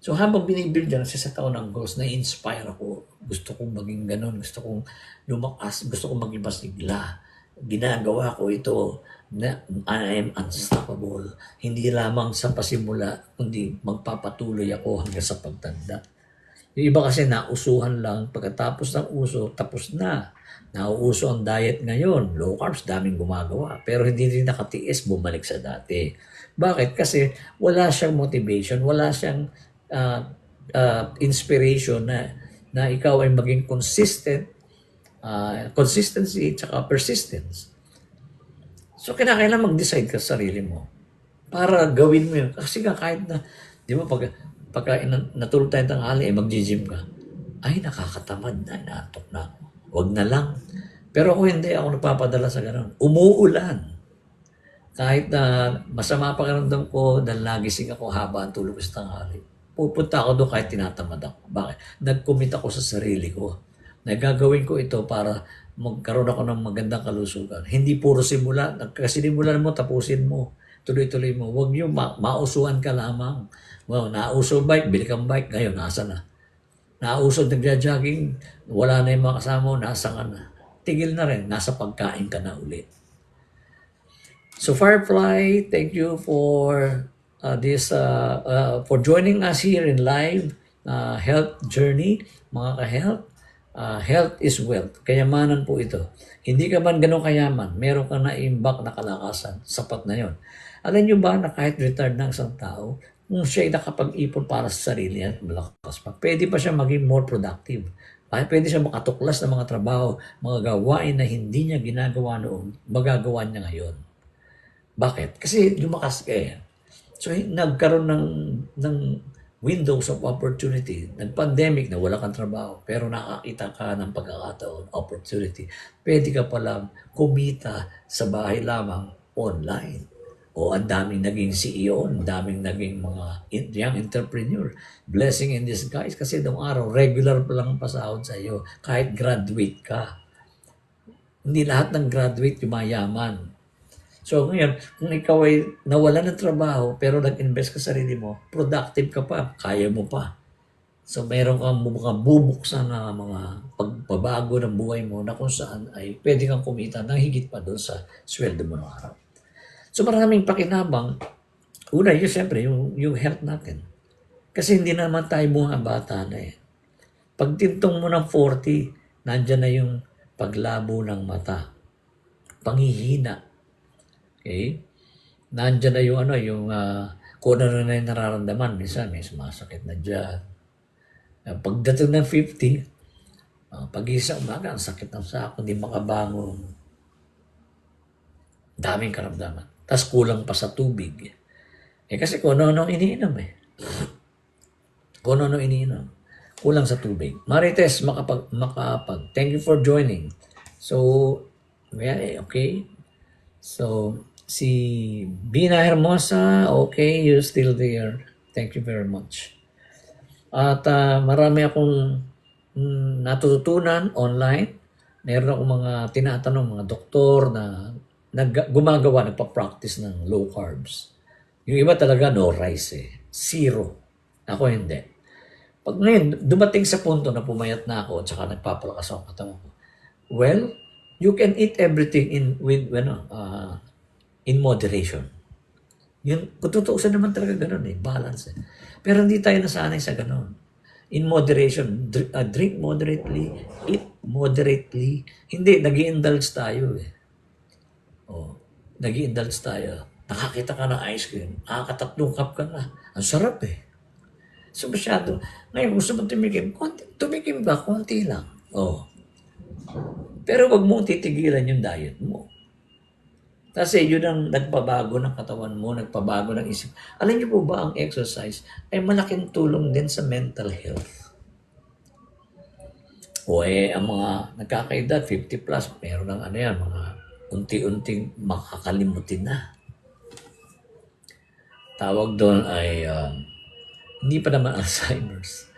So, habang binibuild yan, sa taon ng goals, na-inspire ako. Gusto kong maging ganun. Gusto kong lumakas. Gusto kong maging masigla. Ginagawa ko ito na I am unstoppable. Hindi lamang sa pasimula, kundi magpapatuloy ako hanggang sa pagtanda. Yung iba kasi nausuhan lang, pagkatapos ng uso, tapos na. Nauuso ang diet ngayon, low carbs, daming gumagawa. Pero hindi rin nakatiis, bumalik sa dati. Bakit? Kasi wala siyang motivation, wala siyang inspiration na ikaw ay maging consistent, consistency, tsaka persistence. So, kinakailangan mag-decide ka sa sarili mo para gawin mo yun. Kasi nga kahit na, di ba, pagka natulog tayo tanghali, mag-gym ka, ay nakakatamad na, inaantok na ako. Huwag na lang. Pero ako hindi, ako nagpapadala sa ganun. Umuulan. Kahit na masama pakiramdam ko, dahil nagising ako haba ang tulog sa tanghali, pupunta ako doon kahit tinatamad ako. Bakit? Nag-commit ako sa sarili ko. Nagagawin ko ito para magkaroon ako ng magandang kalusugan. Hindi puro simula. Kasinimulan mo, tapusin mo. Tuloy-tuloy mo. Huwag yung mausuhan ka lamang. Well, nauso bike, bili kang bike, ngayon, nasa na? Nauso nagja-jogging, wala na yung mga kasama mo, nasa ka na. Tigil na rin, nasa pagkain ka na ulit. So Firefly, thank you for for joining us here in live health journey, mga ka-health. Health is wealth. Kayamanan po ito. Hindi ka man ganun kayaman, meron ka na imbak na kalakasan, sapat na yon. Alam nyo ba na kahit retired ng isang tao, kung siya ay nakapag-ipon para sa sarili at malakas pa, pwede pa siya maging more productive. Pwede siya makatuklas ng mga trabaho, mga gawain na hindi niya ginagawa noon, magagawa niya ngayon. Bakit? Kasi lumakas ka eh. So, nagkaroon ng windows of opportunity. Nag-pandemic na wala kang trabaho, pero nakakita ka ng pagkakataon, opportunity. Pwede ka palang kumita sa bahay lamang online. O ang daming naging CEO, ang daming naging mga young entrepreneur. Blessing in disguise kasi noong araw, regular pa lang pasahod sa iyo kahit graduate ka. Hindi lahat ng graduate yumayaman. So ngayon, kung ikaw ay nawalan ng trabaho pero nag-invest ka sa sarili mo, productive ka pa, kaya mo pa. So mayroon kang mga bubuksan na mga pagbabago ng buhay mo na kung saan ay pwede kang kumita ng higit pa doon sa sweldo mo ng araw. So maraming pakinabang. Una, yun siyempre, yung health natin. Kasi hindi naman tayo mga bata na eh. Pag tintong mo ng 40, nandyan na yung paglabo ng mata. Panghihina. Okay? Nandyan na yung kung ano na yung nararamdaman. Minsan, may sumasakit na dyan. Pagdating ng 50, pag-isa umaga, ang sakit ng sako, hindi makabangon. Daming karamdaman. Tapos kulang pa sa tubig. Kasi kung ano-ano iniinom eh. Kung ano-ano iniinom. Kulang sa tubig. Marites, makapag. Thank you for joining. So, yeah, okay. So, si Bina Hermosa, okay, you're still there. Thank you very much. At marami akong natututunan online. Meron akong mga tinatanong, mga doktor na gumagawa, nagpa-practice ng low carbs. Yung iba talaga no rice eh. Zero. Ako hindi. Pag ngayon, dumating sa punto na pumayat na ako at saka nagpapalakas ako katawan ko. Well, you can eat everything in moderation. Yun, kung tutuusan naman talaga ganun eh, balance eh. Pero hindi tayo nasanay sa ganun. In moderation, drink moderately, eat moderately. Hindi, nag-i-indulge tayo eh. Oh, nag-i-indulge tayo. Nakakita ka ng ice cream, nakakatatlong cup ka na. Ang sarap eh. So masyado. Ngayon, gusto mo tumikim, tumikim ba? Konti lang. Oh. Pero wag mong titigilan yung diet mo. Kasi yun ang nagpabago ng katawan mo, nagpabago ng isip. Alam niyo po ba ang exercise ay malaking tulong din sa mental health. O ang mga nagkakaedad, 50 plus, meron ng ano yan, mga unti-unting makakalimutin na. Tawag doon ay, hindi pa naman Alzheimer's.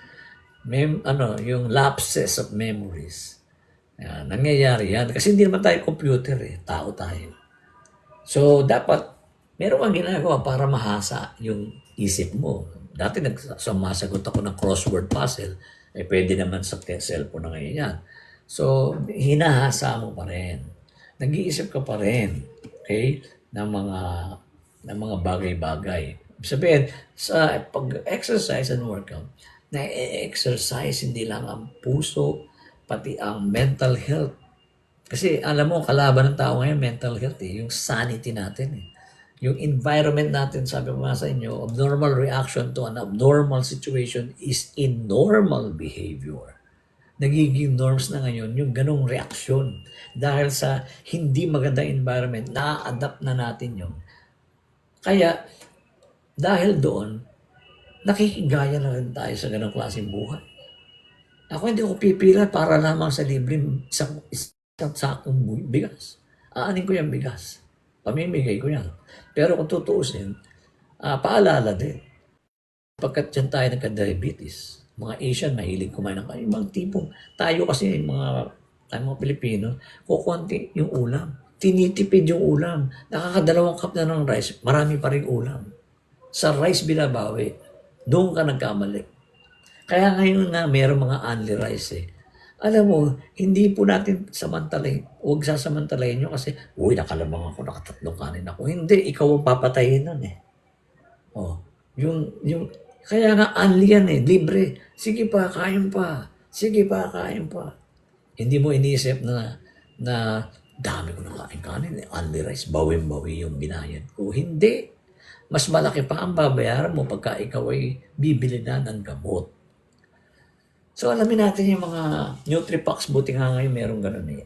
Yung lapses of memories. Yan, nangyayari yan. Kasi hindi naman tayo computer eh, tao tayo. So, dapat, meron kang ginagawa para mahasa yung isip mo. Dati sumasagot ako ng crossword puzzle, pwede naman sa cellphone na ngayon yan. So, hinahasa mo pa rin. Nag-iisip ka pa rin, okay, ng mga bagay-bagay. Sabihin, sa pag-exercise and workout, na-exercise hindi lang ang puso, pati ang mental health. Kasi alam mo, kalaban ng tao ngayon, mental health eh, yung sanity natin eh. Yung environment natin, sabi ko nga sa inyo, abnormal reaction to an abnormal situation is a normal behavior. Nagiging norms na ngayon yung ganong reaksyon. Dahil sa hindi magandang environment, na-adapt na natin yun. Kaya, dahil doon, nakikigaya na rin tayo sa ganong klaseng buhay. Ako hindi ko pipila para lamang sa libreng isang sakong bigas. Aanin ko yung bigas. Pamimigay ko yan. Pero kung tutuusin, paalala din. Pagkat dyan tayo nagka-diabetes, mga Asian, mahilig kumain ng ibang tipong. Tayo kasi, mga Pilipino, kukunti yung ulam. Tinitipid yung ulam. Nakakadalawang cup na ng rice, marami pa rin ulam. Sa rice binabawi, doon ka nagkamali. Kaya ngayon nga, mayroong mga only rice eh. Alam mo, hindi po natin samantalayin. Huwag sasamantalayin nyo kasi, uy, nakalamang ako, nakatatlong kanin ako. Hindi, ikaw ang papatayin nun eh. Oh, kaya nga, only yan eh, libre. Sige pa, kain pa. Sige pa, kain pa. Hindi mo iniisip na dami ko nakain kanin eh. Only rice, bawin-bawi yung binayad ko. Hindi. Mas malaki pa ang babayaran mo pagka ikaw ay bibili na ng gamot. So alamin natin yung mga NutriPacks, buti nga ngayon meron ganun eh.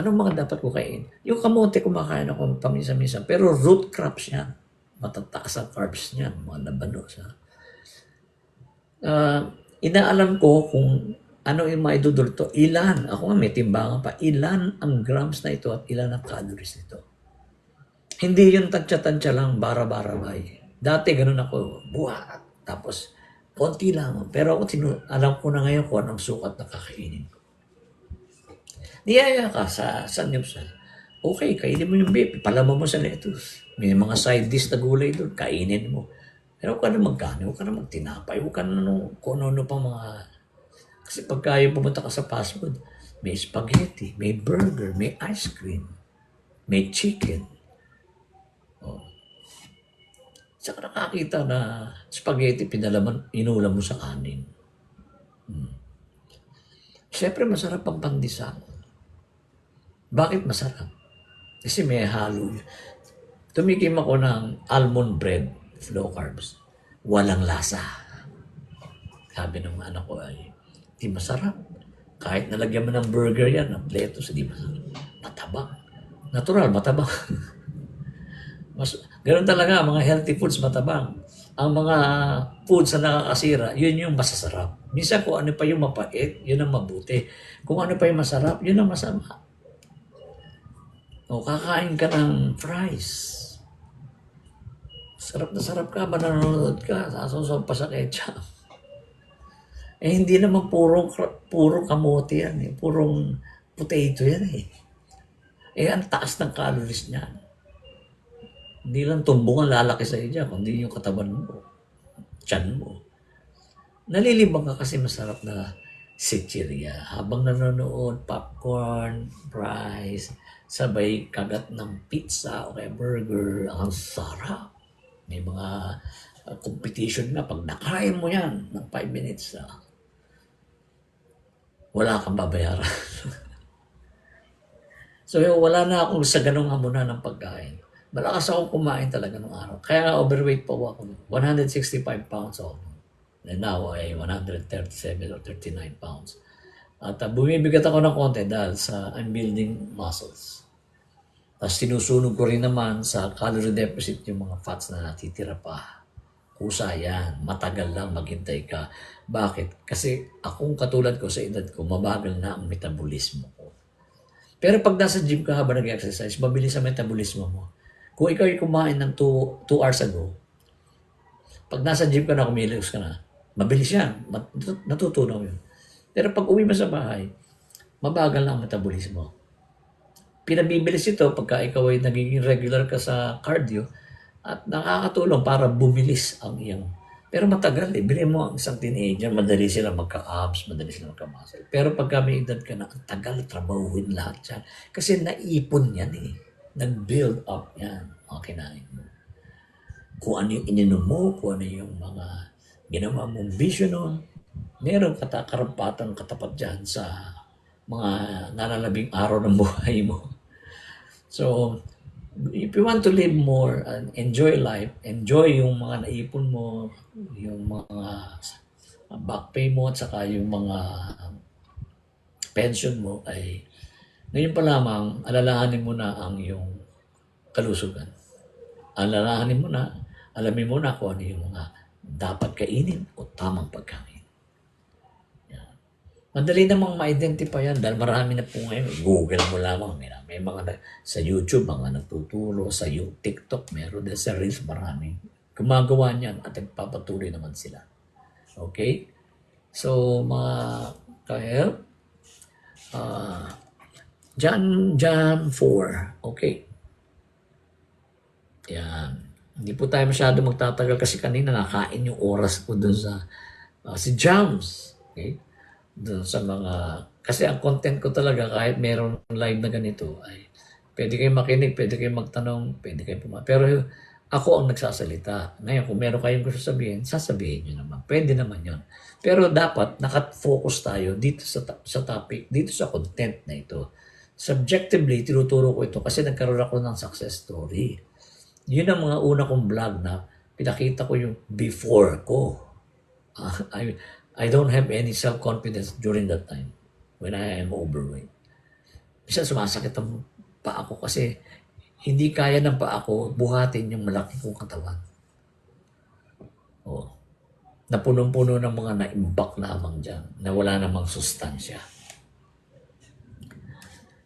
Anong mga dapat ko kain? Yung kamote kumakain ako paminsan-minsan, pero root crops yan. Matataas ang carbs niyan, mga labanos. Inaalam ko kung ano yung maidudulto, ilan, ako nga may timbangan pa, ilan ang grams na ito at ilan ang calories nito. Hindi yung tansya-tansya lang, bara-bara bay. Dati ganun ako, buhat, tapos konti lang. Pero ako alam ko na ngayon kung anong sukat na kakainin ko. Niyaya ka sa sangyupsal. Okay, kainin mo yung beef, palaman mo sa lettuce. May mga side dish na gulay doon, kainin mo. Pero huwag ka na magkano, huwag ka na magtinapay, huwag ka na kung ano pang mga... Kasi pagka yung pumunta ka sa fast food, may spaghetti, may burger, may ice cream, may chicken. Oh. Saka nakakita na spaghetti, inulam mo sa kanin. Siyempre masarap ang pandesal. Bakit masarap? Kasi may halo. Tumikim ako ng almond bread, low carbs. Walang lasa. Sabi ng anak ko ay, di masarap. Kahit nalagyan mo ng burger yan, ng lettuce, di masarap. Matabang. Natural, matabang. Ganun talaga, mga healthy foods matabang. Ang mga foods na nakakasira, yun yung masasarap. Minsan kung ano pa yung mapait, yun ang mabuti. Kung ano pa yung masarap, yun ang masama. O kakain ka ng fries. Sarap na sarap ka, nanonood ka, sasaw pa sa ketchup. Hindi naman puro kamote yan eh. Purong potato yan eh. Ang taas ng calories niyan. Hindi lang tumbong ang lalaki sa iyo, kundi yung katawan mo, tiyan mo. Nalilibang ka kasi masarap na sitsirya. Habang nanonood, popcorn, fries, sabay kagat ng pizza o kaya burger, ang sarap. May mga competition na. Pag nakain mo yan ng 5 minutes, wala kang babayaran. So, wala na ako sa ganong hamunan ng pagkain. Malakas ako kumain talaga nung araw. Kaya overweight po ako. 165 pounds ako. And now, ay 137 or 39 pounds. At bumibigat ako ng konti dahil sa I'm building muscles. Tapos sinusunog ko rin naman sa calorie deficit yung mga fats na natitira pa. Kusa yan. Matagal lang maghintay ka. Bakit? Kasi akong katulad ko sa edad ko, mabagal na ang metabolismo ko. Pero pag nasa gym ka habang nag-exercise, mabilis ang metabolismo mo. Kung ikaw ay kumain ng 2 hours ago, pag nasa gym ka na, kumilos ka na, mabilis yan. Natutunaw yun. Pero pag uwi mo sa bahay, mabagal na ang metabolismo. Pinabibilis ito pagka ikaw ay nagiging regular ka sa cardio at nakakatulong para bumilis ang iyong. Pero matagal eh. Bilhin mo ang isang teenager, madali sila magka-abs, madali sila magka-muscle. Pero pag may edad ka na, ang tagal trabahuin lahat yan. Kasi naipon yan eh. Nag-build up yan. Mga kinain mo. Kung ano yung ininom mo, kung ano yung mga ginawa mong vision nun, meron karampatan katapat dyan sa mga nalalabing araw ng buhay mo. So, if you want to live more and enjoy life, enjoy yung mga naipon mo, yung mga back pay mo, at saka yung mga pension mo, ay ngayon pa lamang, alalahanin mo na ang iyong kalusugan. Alalahanin mo na, alamin mo na kung ano yung mga dapat kainin o tamang pagkain. Yan. Madali namang ma-identify yan dahil marami na po ngayon. Google mo lamang. May mga sa YouTube, mga nagtuturo. Sa TikTok, meron din sa Reels, marami. Gumagawa niyan at nagpapatuloy naman sila. Okay? So, mga ka-help, John 4. Okay. Yan. Hindi po tayo masyado magtatagal kasi kanina nakain yung oras ko dun sa si Jams. Okay? Dun sa mga, kasi ang content ko talaga kahit meron live na ganito ay pwede kayong makinig, pwede kayong magtanong, pwede kayong pero ako ang nagsasalita. Ngayon, kung meron kayong gusto sabihin, sasabihin nyo naman. Pwede naman yun. Pero dapat nakafocus tayo dito sa topic, dito sa content na ito. Subjectively, tinuturo ko ito kasi nagkaroon ako ng success story. Yun ang mga una kong vlog na pinakita ko yung before ko. I don't have any self-confidence during that time when I am overweight. Minsan sumasakit ang paa ko kasi hindi kaya ng paa ko buhatin yung malaki kong katawan. Oh. Na punong-puno ng mga naimbak lamang dyan na wala namang sustansya.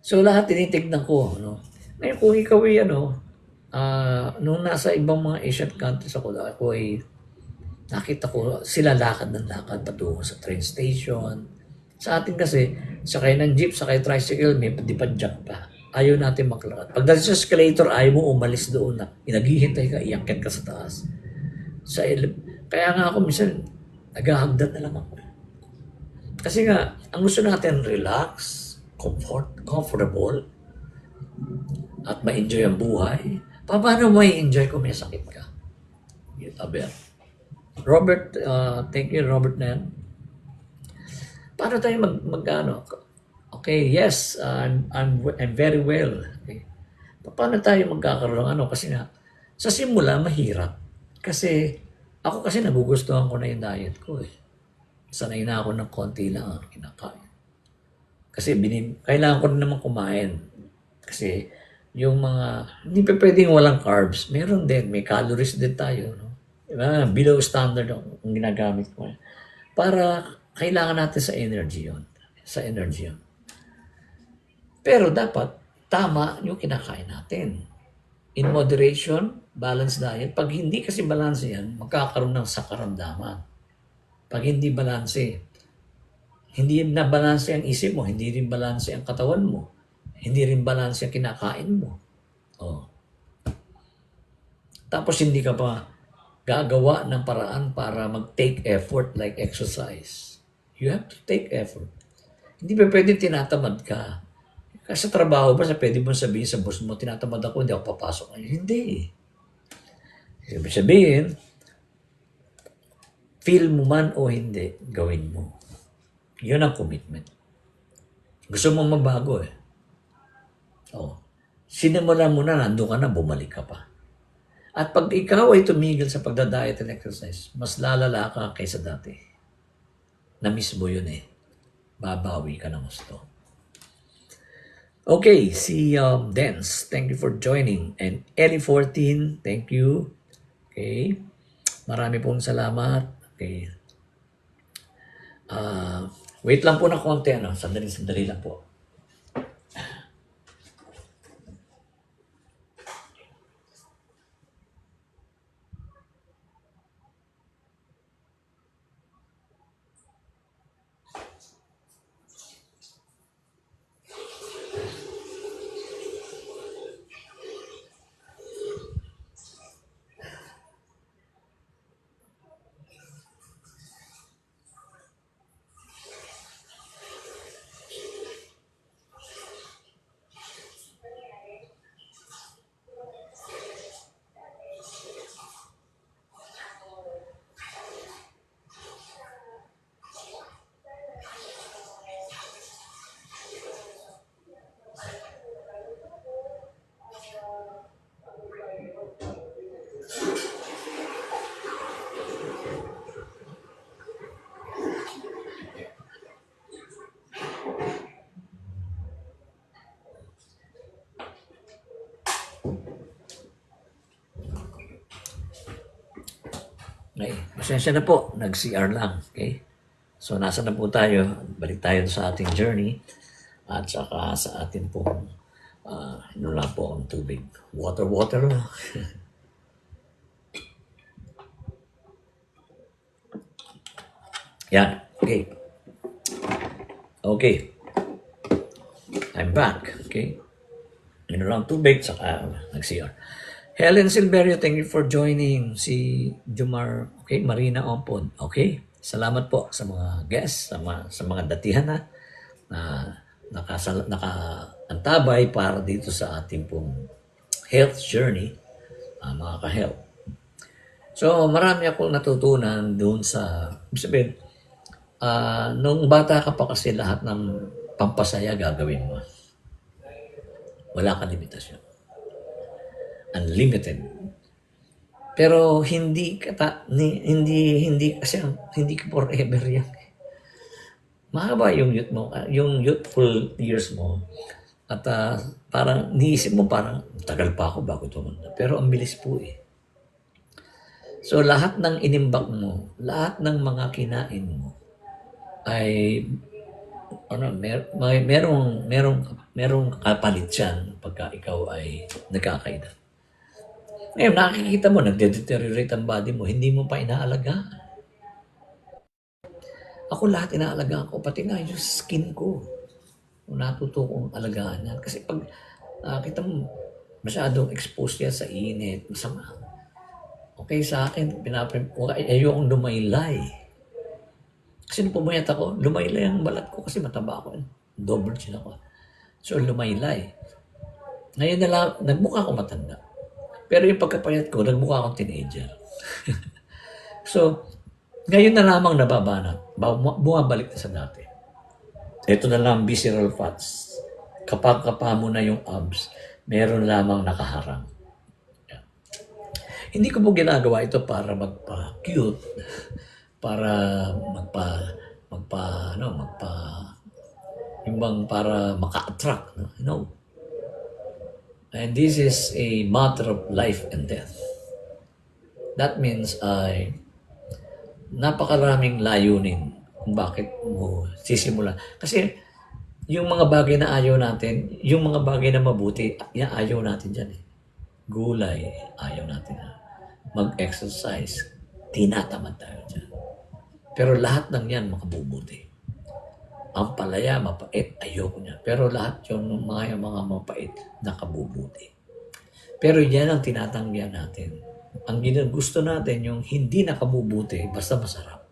So lahat tinitignan ko. No? Ngayon kung ikaw ay nung nasa ibang mga Asian countries ako ay nakita ko sila lakad ng lakad patungo sa train station. Sa atin kasi, sakay ng jeep, sakay tricycle, may padipadyak pa. Ayaw natin maglakad. Pagdating sa escalator, ayaw mo umalis doon na. Naghihintay ka, iakit ka sa taas. Kaya nga ako minsan, naghahagdan na lang ako. Kasi nga, ang gusto natin, relax, comfortable, at ma-enjoy ang buhay. Paano mo i-enjoy kung may sakit ka? Robert, thank you, Robert Nan. Paano tayo okay, yes, I'm very well. Okay. Paano tayo magkakaroon ng Kasi nga, sa simula, mahirap. Kasi, ako kasi nagugustuhan ko na yung diet ko eh. Sanay na ako ng konti lang ang kinakain. Kasi kailangan ko rin naman kumain. Kasi, yung mga, hindi pa pwedeng walang carbs. Meron din, may calories din tayo. No? Diba? Below standard ang ginagamit ko. Para kailangan natin sa energy yun. Sa energy yun. Pero dapat, tama yung kinakain natin. In moderation, balanced diet. Pag hindi kasi balance yan, magkakaroon ng sakaramdaman. Pag hindi balance, hindi na balance ang isip mo, hindi rin balance ang katawan mo. Hindi rin balance yung kinakain mo. Oh. Tapos hindi ka pa gagawa ng paraan para mag-take effort like exercise. You have to take effort. Hindi pa pwede tinatamad ka. Kasi sa trabaho ba, pwede mo sabihin sa boss mo, tinatamad ako, hindi ako papasok. Hindi. Ibig sabihin, feel mo man o hindi, gawin mo. Yun ang commitment. Gusto mo mabago eh. Oh. Sinimulan mo na, nandun ka na, bumalik ka pa. At pag ikaw ay tumigil sa pagda-diet and exercise, mas lalala ka kaysa dati. Na-miss mo yun eh. Babawi ka ng gusto. Okay, si Dance, thank you for joining. And Ellie14, thank you. Okay. Marami pong salamat. Okay. Wait lang po na konti. Sandali lang po. Okay. Pasensya na po. Nag-CR lang. Okay? So, nasa na po tayo. Balik tayo sa ating journey. At saka sa atin pong lang po ang tubig. Water lang. Yan. Okay. Okay. I'm back. Okay. Lang tubig, saka nag-CR. Helen Silverio, thank you for joining. Si Jumar, okay, Marina Ompon. Okay, salamat po sa mga guests, sa mga datihan na nakaantabay para dito sa ating pong health journey, mga ka-health. So, marami akong natutunan doon sa, sabihin, nung bata ka pa kasi lahat ng pampasaya gagawin mo. Wala kang limitasyon. Unlimited. Pero hindi ka forever yan. Mahaba yung youth mo, yung youthful years mo. At parang niisip mo parang tagal pa ako bago tumanda. Pero ang bilis po eh. So lahat ng inimbak mo, lahat ng mga kinain mo ay merong kapalit yan pagka ikaw ay nagkakaedad. Ngayon, nakikita mo, nagde-deteriorate ang body mo, hindi mo pa inaalagaan. Ako lahat inaalagaan ko, pati nga yung skin ko. Natuto kong alagaan yan. Kasi pag nakita mo, masyadong exposed yan sa init, masama. Okay, sa akin, ayokong lumaylay. Kasi nung pumayat ako, lumaylay ang balat ko kasi mataba ako. Double chin ako. So, lumaylay. Ngayon na lang, nagmukha ako matanda. Pero yung pagkapayat ko, nagmukha akong teenager. So, ngayon na lamang nababanat. Bumabalik na sa dati. Ito na lang visceral fats. Kapag mo na yung abs, meron lamang nakaharang. Yan. Hindi ko po ginagawa ito para magpa-cute, para para maka-attract. No? And this is a matter of life and death. That means napakaraming layunin kung bakit mo sisimulan. Kasi yung mga bagay na ayaw natin, yung mga bagay na mabuti, ayaw natin dyan eh. Gulay, ayaw natin. Mag-exercise, tinatamad tayo dyan. Pero lahat ng yan makabubuti. Ang palaya, mapait, ayoko niya. Pero lahat yung mga mapait, nakabubuti. Pero yan ang tinatanggihan natin. Ang gusto natin, yung hindi nakabubuti, basta masarap.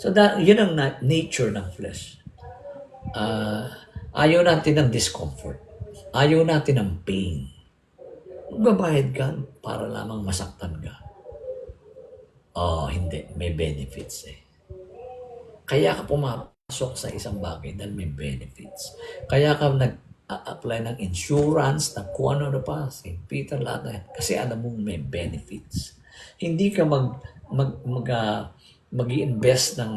So, yun ang nature ng flesh. Ayaw natin ng discomfort. Ayaw natin ng pain. Magbabayad ka para lamang masaktan ka. Oh, hindi. May benefits eh. Kaya ka pumasok sa isang bagay dahil may benefits. Kaya ka nag-apply ng insurance, ng kung ano pa, St. Peter, lahat na yan. Kasi alam mo may benefits. Hindi ka mag-i-invest ng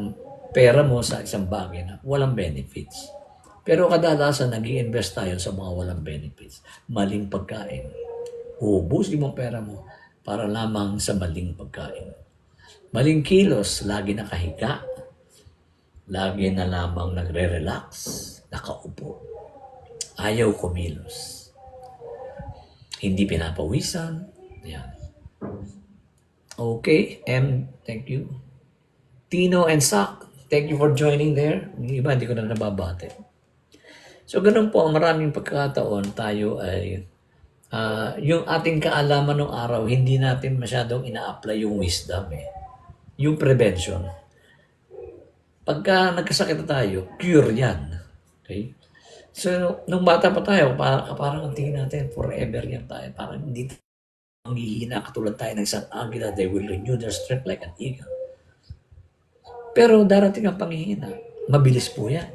pera mo sa isang bagay na walang benefits. Pero kadalasan nag-i-invest tayo sa mga walang benefits. Maling pagkain. Ubusin mo pera mo para lamang sa maling pagkain. Maling kilos, lagi nakahiga. Lagi na lamang nagre-relax, nakaupo. Ayaw kumilos. Hindi pinapawisan. Yan. Okay, thank you. Tino and Sak, thank you for joining there. Yung iba, hindi ko na nababate. So, ganun po, maraming pagkakataon tayo ay yung ating kaalaman ng araw, hindi natin masyadong ina-apply yung wisdom eh. Yung prevention. Pagka nagkasakit na tayo, cure yan. Okay? So, nung bata pa tayo, parang ang tingin natin, forever yan tayo. Parang hindi manghihina katulad tayo ng isang agila. They will renew their strength like an eagle. Pero darating ang panghihina. Mabilis po yan.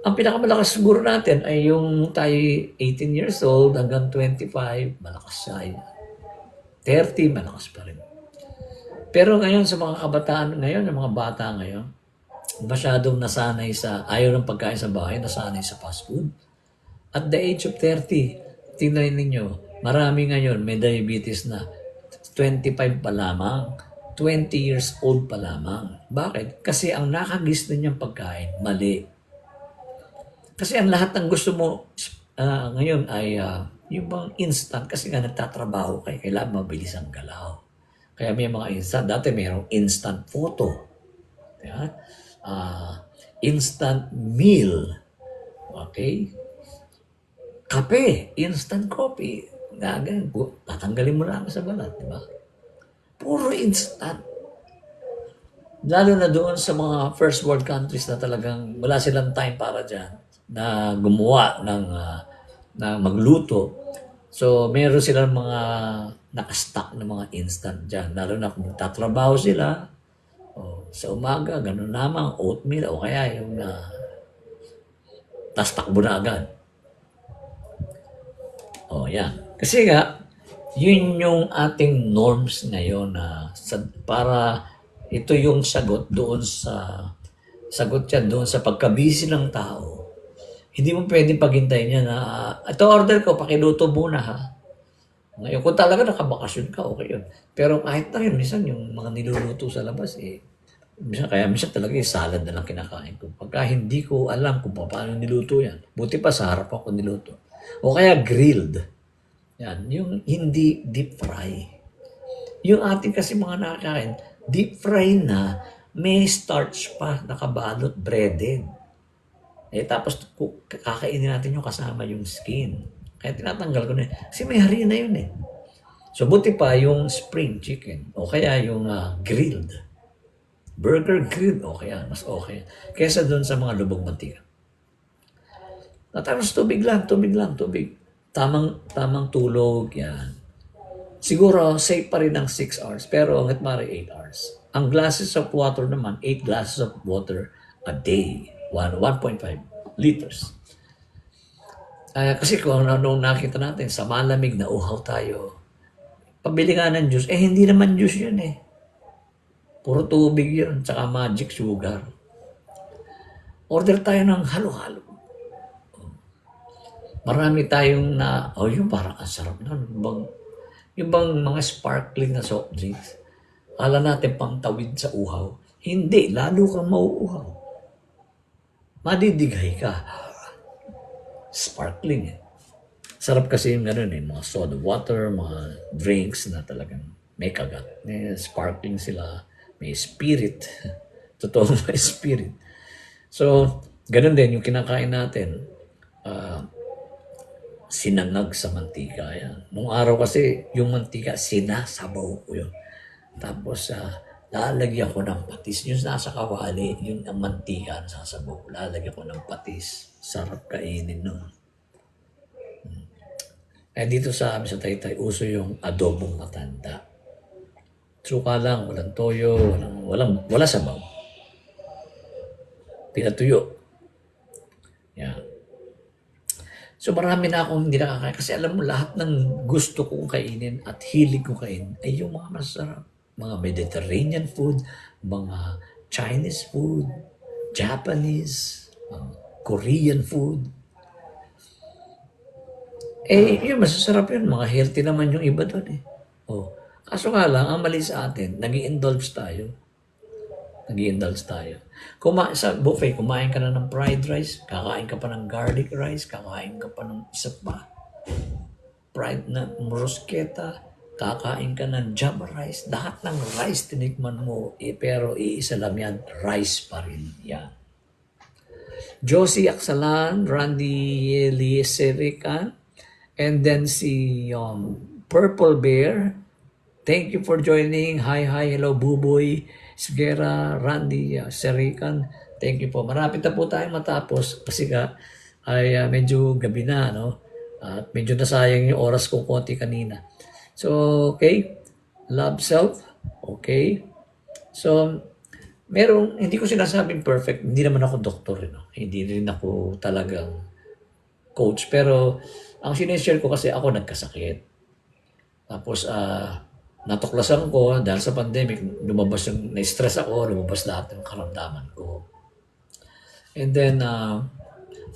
Ang pinakamalakas siguro natin ay yung tayo 18 years old hanggang 25, malakas siya. 30, malakas pa rin. Pero ngayon sa mga kabataan ngayon, yung mga bata ngayon, masyadong nasanay sa, ayaw ng pagkain sa bahay, nasanay sa fast food. At the age of 30, tingnan ninyo, marami ngayon may diabetes na 25 pa lamang, 20 years old pa lamang. Bakit? Kasi ang nakagisna niyang pagkain, mali. Kasi ang lahat ng gusto mo ngayon ay yung bang instant, kasi nga nagtatrabaho kayo, kailangan mabilis ang galaw. Kaya may mga instant. Dati mayroong instant photo. Yeah? Instant meal. Okay? Kape. Instant coffee. Tatanggalin mo lang sa balat. Diba? Puro instant. Lalo na doon sa mga first world countries na talagang wala silang time para dyan na gumawa na magluto. So, meron silang mga nakastock na mga instant dyan. Lalo na kung tatrabaho sila, sa umaga, ganun lamang, oatmeal, o kaya yung tas takbo na agad. Yan. Kasi nga, yun yung ating norms ngayon na para ito yung sagot doon sa pagkabisi ng tao. Hindi mo pwedeng paghintayin niya na, ito order ko, pakiluto muna ha. Ngayon, kung talaga nakabakasyon ka, okay yun. Pero kahit na yun, minsan yung mga niluluto sa labas, minsan talaga yung salad na lang kinakain ko. Pagka hindi ko alam kung paano niluto yan, buti pa sa harap ako niluto. O kaya grilled. Yan, yung hindi deep fry. Yung ating kasi mga nakakain, deep fry na, may starch pa, nakabalot, breaded. Tapos kakainin natin yung kasama yung skin. Kaya tinatanggal ko na yun. Kasi may harina yun eh. So buti pa yung spring chicken o kaya yung grilled. Burger grilled, okay yan. Mas okay. Kesa doon sa mga lubog mantika. Tapos tubig. Tamang tulog, yan. Siguro safe pa rin ng 6 hours pero hanggat mari 8 hours. Ang glasses of water naman, 8 glasses of water a day. 1.5 liters. Kasi kung anong nakita natin, sa malamig na uhaw tayo, pabili nga ng juice, hindi naman juice yun eh. Puro tubig yun, tsaka magic sugar. Order tayo ng halo-halo. Marami tayong yung parang ang sarap na. Yung bang mga sparkling na soft drinks, kala natin pang tawid sa uhaw. Hindi, lalo kang mauuhaw. Madidighay ka. Sparkling eh. Sarap kasi yung gano'n eh, mga soda water, mga drinks na talagang may kagat. May sparkling sila, may spirit. Totoo may spirit. So, gano'n din yung kinakain natin. Sinangag sa mantika yan. Nung araw kasi, yung mantika, sinasabaw ko yun. Tapos, lalagyan ko ng patis. Yung nasa kawali, yung mantika na sasabaw, lalagyan ko ng patis. Sarap kainin nun. Dito sa amin sa Taytay, uso yung adobong matanda. Suka lang, walang toyo, wala sabaw. Pinatuyo. Yan. So marami na akong hindi nakakain. Kasi alam mo, lahat ng gusto kong kainin at hilig kong kainin ay yung mga masarap. Mga Mediterranean food, mga Chinese food, Japanese, Korean food. Yun, masasarap yun. Mga healthy naman yung iba doon eh. Oh. Kaso nga lang, ang mali sa atin, nag-i-indulge tayo. Sa buffet, kumain ka na ng fried rice, kakain ka pa ng garlic rice, kakain ka pa ng isa pa, fried na bruschetta, kakain ka ng java rice. Lahat ng rice tinikman mo, pero iisa lang yan, rice pa rin yan. Josie Aksalan, Randy Elieserican, and then si Purple Bear. Thank you for joining. Hi, hello, Buboy, Sigera, Randy, Serican. Thank you po. Marapit na po tayong matapos kasi ay medyo gabi na, no? At medyo nasayang yung oras ko konti kanina. So, okay. Love self. Okay. So, hindi ko sinasabing perfect. Hindi naman ako doktor, no? Hindi rin ako talagang coach. Pero, ang sinishare ko kasi ako nagkasakit. Tapos, natuklasan ko dahil sa pandemic, na-stress ako, lumabas lahat ng karamdaman ko. And then,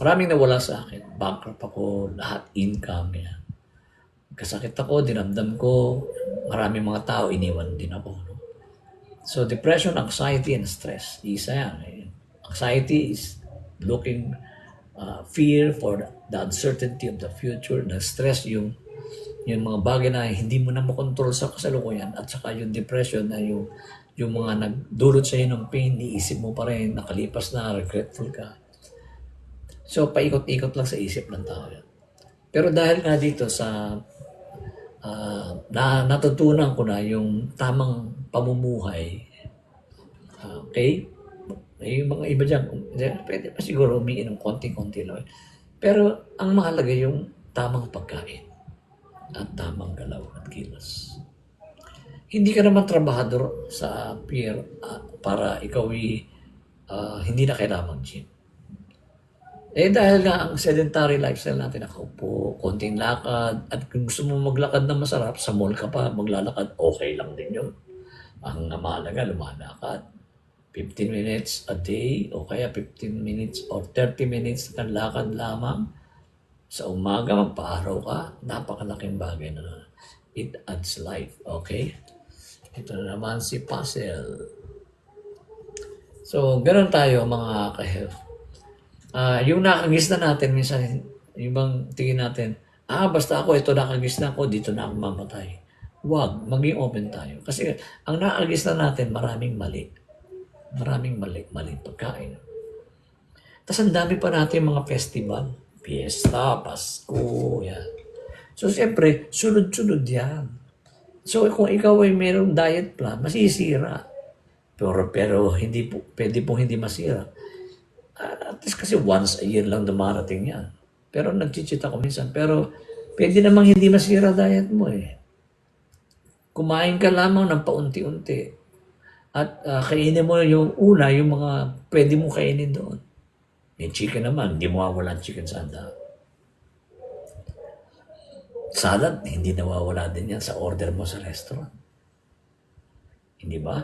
maraming nawala sa akin. Bankrupt ako, lahat income. Yan. Kasakit ako, dinamdam ko, maraming mga tao, iniwan din ako. No? So, depression, anxiety, and stress. Isa yan. Anxiety is looking, fear for the uncertainty of the future. The stress, yung mga bagay na hindi mo na makontrol sa kasalukuyan, at saka yung depression na yung mga nagdulot sa iyo ng pain, iisip mo pa rin, nakalipas na, regretful ka. So, paikot-ikot lang sa isip ng tao yan. Pero dahil nga dito sa natutunan ko na yung tamang pamumuhay, okay? Yung mga iba dyan, pwede pa siguro umiinom konti-konti lang. Pero ang mahalaga yung tamang pagkain at tamang galaw at kilos. Hindi ka naman trabahador sa peer para ikaw hindi na kailangan mag-gym. Dahil nga ang sedentary lifestyle natin, nakaupo, konting lakad, at kung gusto mo maglakad na masarap, sa mall ka pa maglalakad, okay lang din yun. Ang mahalaga, lumalakad. 15 minutes a day, o kaya 15 minutes or 30 minutes na lakad lamang. Sa umaga, magpa-araw ka, napakalaking bagay na it adds life, okay? Ito na naman si Puzzle. So, ganun tayo mga ka-health. Yung nakagis na natin, minsan, yung bang tingin natin, basta ako, ito nakagis na ako, dito na ako mamatay. Huwag, maging open tayo. Kasi ang nakagis na natin, maraming mali. Maling pagkain. Tapos ang dami pa natin mga festival. Fiesta, Pasko, yan. So, siyempre, sunod-sunod yan. So, kung ikaw ay mayroong diet plan, masisira. Pero pwede pong hindi masira. At least kasi once a year lang dumarating yan. Pero nag-cheat ako minsan. Pero, pwede namang hindi masira diet mo eh. Kumain ka lamang ng paunti-unti. At kainin mo yung mga pwede mo kainin doon. Yung chicken naman, hindi mawawala ang chicken sa handa. Salad, hindi nawawala din yan sa order mo sa restaurant. Hindi ba?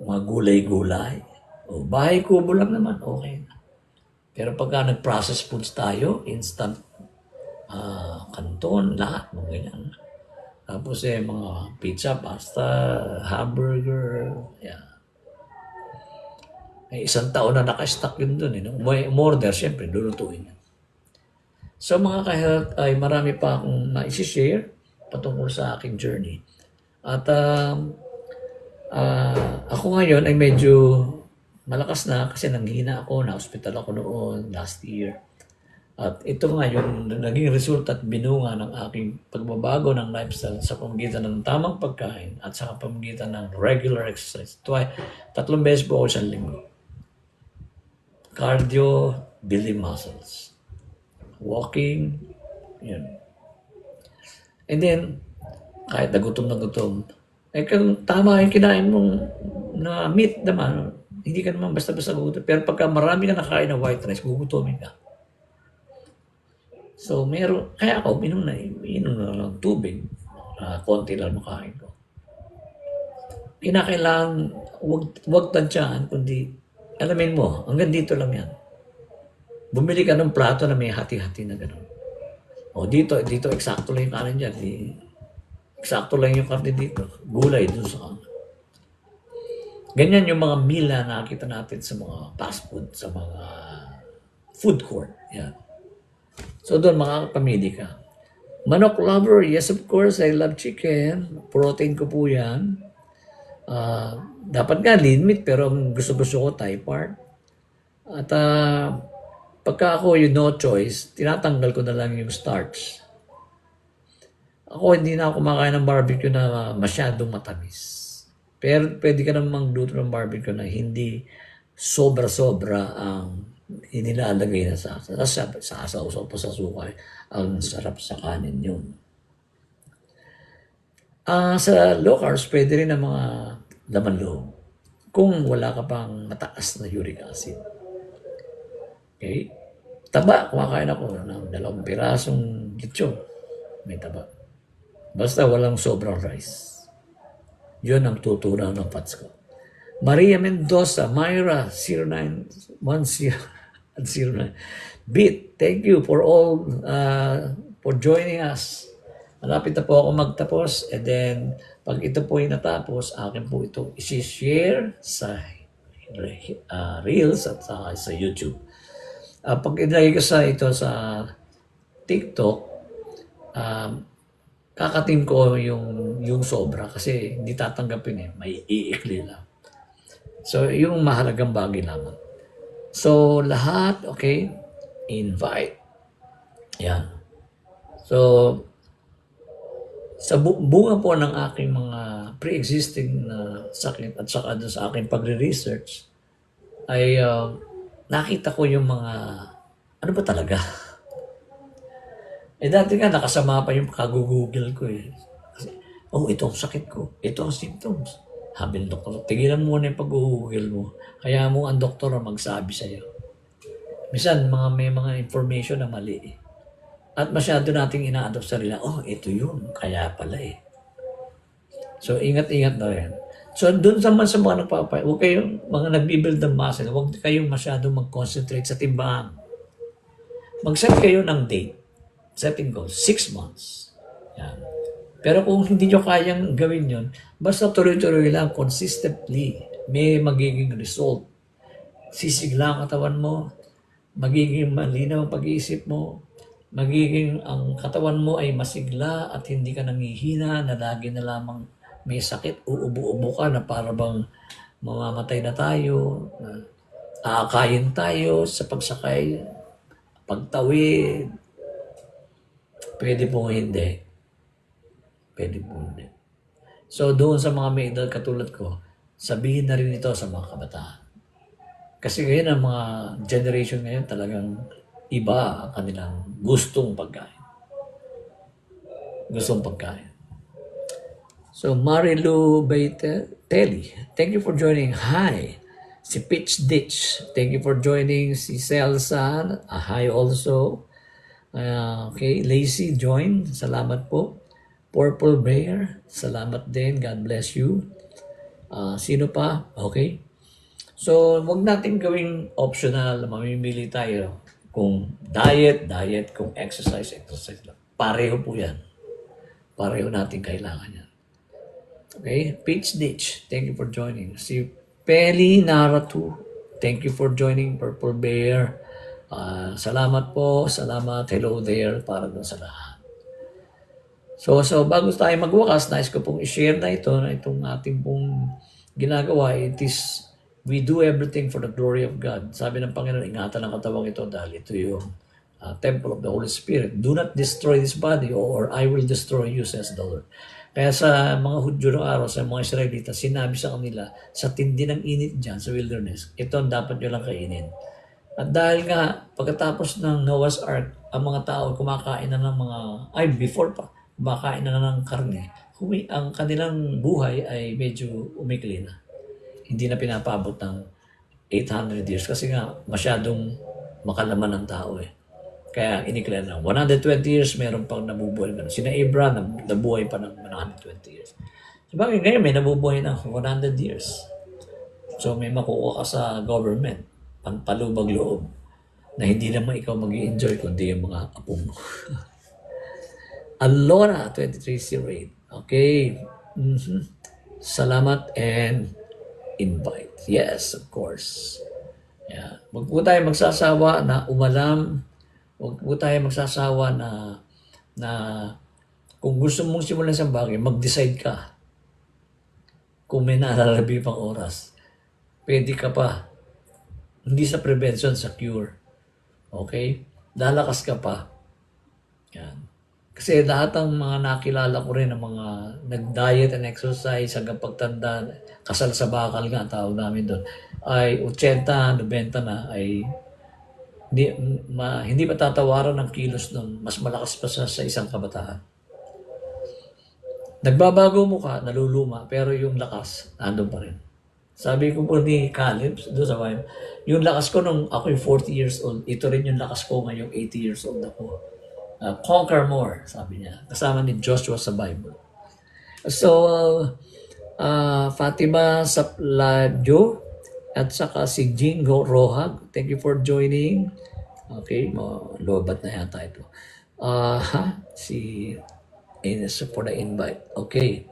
Mga gulay-gulay. O, bahay kubo lang naman, okay na. Pero pagka nag-process foods tayo, instant kanton, lahat, mga ganyan. Tapos mga pizza, pasta, hamburger, yan. May isang taon na naka-stock yun dun. May order, syempre, lulutuin yan. So mga ka-health, ay marami pa akong na-share patungkol sa aking journey. At ako ngayon ay medyo malakas na kasi nanghina ako, na-hospital ako noon last year. At ito nga yung naging resulta at binunga ng aking pagbabago ng lifestyle sa pamamagitan ng tamang pagkain at sa pamamagitan ng regular exercise. 3 beses po ako sa linggo. Cardio, building muscles. Walking, yun. And then, kahit na gutom, Eh kung tama yung kinain mong na meat naman, hindi ka naman basta-basta gugutom. Pero pagka marami ka nakain na white rice, gugutomin ka. So meron, kaya ako inom na lang tubig. Konti lang makain ko. Kinakailangan, wag tansyahan, kundi alamin mo, hanggang dito lang yan. Bumili ka ng plato na may hati-hati na gano'n. O dito eksakto lang yung kanin dyan. Eksakto lang yung karne dito. Gulay dun sa kanin. Ganyan yung mga meal na nakikita natin sa mga fast food, sa mga food court. Yan. So doon makakapamili ka. Manok lover, yes of course, I love chicken. Protein ko po yan. Dapat nga lean meat, pero ang gusto-gusto ko Thai part. At pagka ako yung no choice, tinatanggal ko na lang yung starch. Ako hindi na ako kumakain ng barbecue na masyadong matamis. Pero pwede ka namang magluto ng barbecue na hindi sobra-sobra ang inilalagay na sa sasaw pa sa sukay. Ang sarap sa kanin yun. Sa low carbs, pwede rin ang mga laman loob. Kung wala ka pang mataas na uric acid. Okay? Taba, kumakain ako ng 2 pirasong lechon. May taba. Basta walang sobrang rice. Yun ang tutunaw ng fats ko. Maria Mendoza, Myra, 0910 at 09. Beat, thank you for all, for joining us. Malapit na po ako magtapos. And then, pag ito po ay natapos, akin po ito isi-share sa Reels at sa YouTube. Pag ilagay ko ito sa TikTok, kakatin ko yung sobra kasi hindi tatanggapin may iikli lang. So, yung mahalagang bagay lamang. So, lahat, okay, invite. Yan. So, sa bunga po ng aking mga pre-existing na sakit at saka doon sa aking pagre-research, ay nakita ko yung mga, ano ba talaga? Dati nga nakasama pa yung pagka-google ko Kasi, ito ang sakit ko. Ito ang symptoms. Sabi ng doktor, tigilan mo na yung pag-google mo. Kaya mo ang doktor ang magsabi sa'yo. Minsan, may mga information na mali At masyado nating ina-adopt sa sarili, ito yun. Kaya pala So, ingat-ingat na rin. So, doon naman sa mga nagpapay, huwag kayong mga nagbibuild ng muscle, huwag kayong masyado mag-concentrate sa timbang. Mag-set kayo ng date. Setting goals, 6 months. Yan. Pero kung hindi nyo kayang gawin yun, basta tuloy-tuloy lang, consistently, may magiging result. Sisigla ang katawan mo, magiging malinaw ang pag-iisip mo, magiging ang katawan mo ay masigla at hindi ka nangihina na lagi na lamang may sakit, uubo-ubo ka na para bang mamamatay na tayo, aakayin tayo sa pagsakay, pagtawid. Pwede po hindi. Pwede po hindi. So doon sa mga may edad katulad ko, sabihin na rin ito sa mga kabataan. Kasi ngayon ang mga generation ngayon talagang iba ang kanilang gustong pagkain. Gustong pagkain. So Marilu Baitelli, thank you for joining. Hi. Si Pitch Ditch, thank you for joining. Si Celsan, hi also. Okay, Lacey join. Salamat po. Purple Bear, salamat din. God bless you. Sino pa? Okay. So, wag natin gawing optional. Mamimili tayo. Kung diet, kung exercise lang. Pareho po yan. Pareho natin kailangan yan. Okay, Peach Ditch, thank you for joining. Si Peli Naratu, thank you for joining. Purple Bear, salamat po, salamat, hello there, para doon sa lahat. So bago tayo magwakas, nais ko pong i-share na itong ating pong ginagawa. It is, we do everything for the glory of God. Sabi ng Panginoon, ingatan ang katawang ito dahil ito yung temple of the Holy Spirit. Do not destroy this body or I will destroy you, says the Lord. Kaya sa mga Hudyo ng araw, sa mga Israelita, sinabi sa kanila, sa tindi ng init dyan, sa wilderness, ito ang dapat nyo lang kainin. At dahil nga, pagkatapos ng Noah's Ark, ang mga tao kumakain na ng before pa, kumakain na ng karne, ang kanilang buhay ay medyo umikli na. Hindi na pinapabot ng 800 years kasi nga masyadong makalaman ng tao eh. Kaya inikla na 120 years meron pang nabubuhay. Sina Abraham nabuhay pa ng 120 years. Sabagay ngayon may nabubuhay ng 100 years. So may makukuha ka sa government, palubag loob, na hindi naman ikaw mag-i-enjoy kundi yung mga apo mo. Alona 2308. Okay. Salamat and invite. Yes, of course. Yeah. Huwag po tayo magsasawa na umalam. Huwag po tayo magsasawa na kung gusto mong simulan sa bagay, mag-decide ka. Kung may nalalabi pang oras, pwede ka pa. Hindi sa prevention, sa cure. Okay? Lalakas ka pa. Yan. Kasi lahat ng mga nakilala ko rin ng mga nag-diet and exercise hanggang pagtanda, kasal sa bakal nga, tawag namin doon, ay 80, 90 na, ay hindi matatawaran ng kilos ng mas malakas pa sa isang kabataan. Nagbabago mukha, naluluma, pero yung lakas, nandun pa rin. Sabi ko po ni Caleb, doon sa bayan, yung lakas ko nung ako yung 40 years old, ito rin yung lakas ko ngayong 80 years old ako. Conquer more, sabi niya. Kasama ni Joshua sa Bible. So, Fatima Sapladio at saka si Jingo Rohag, thank you for joining. Okay, lobat na yata ito. Si Ines for the invite. Okay.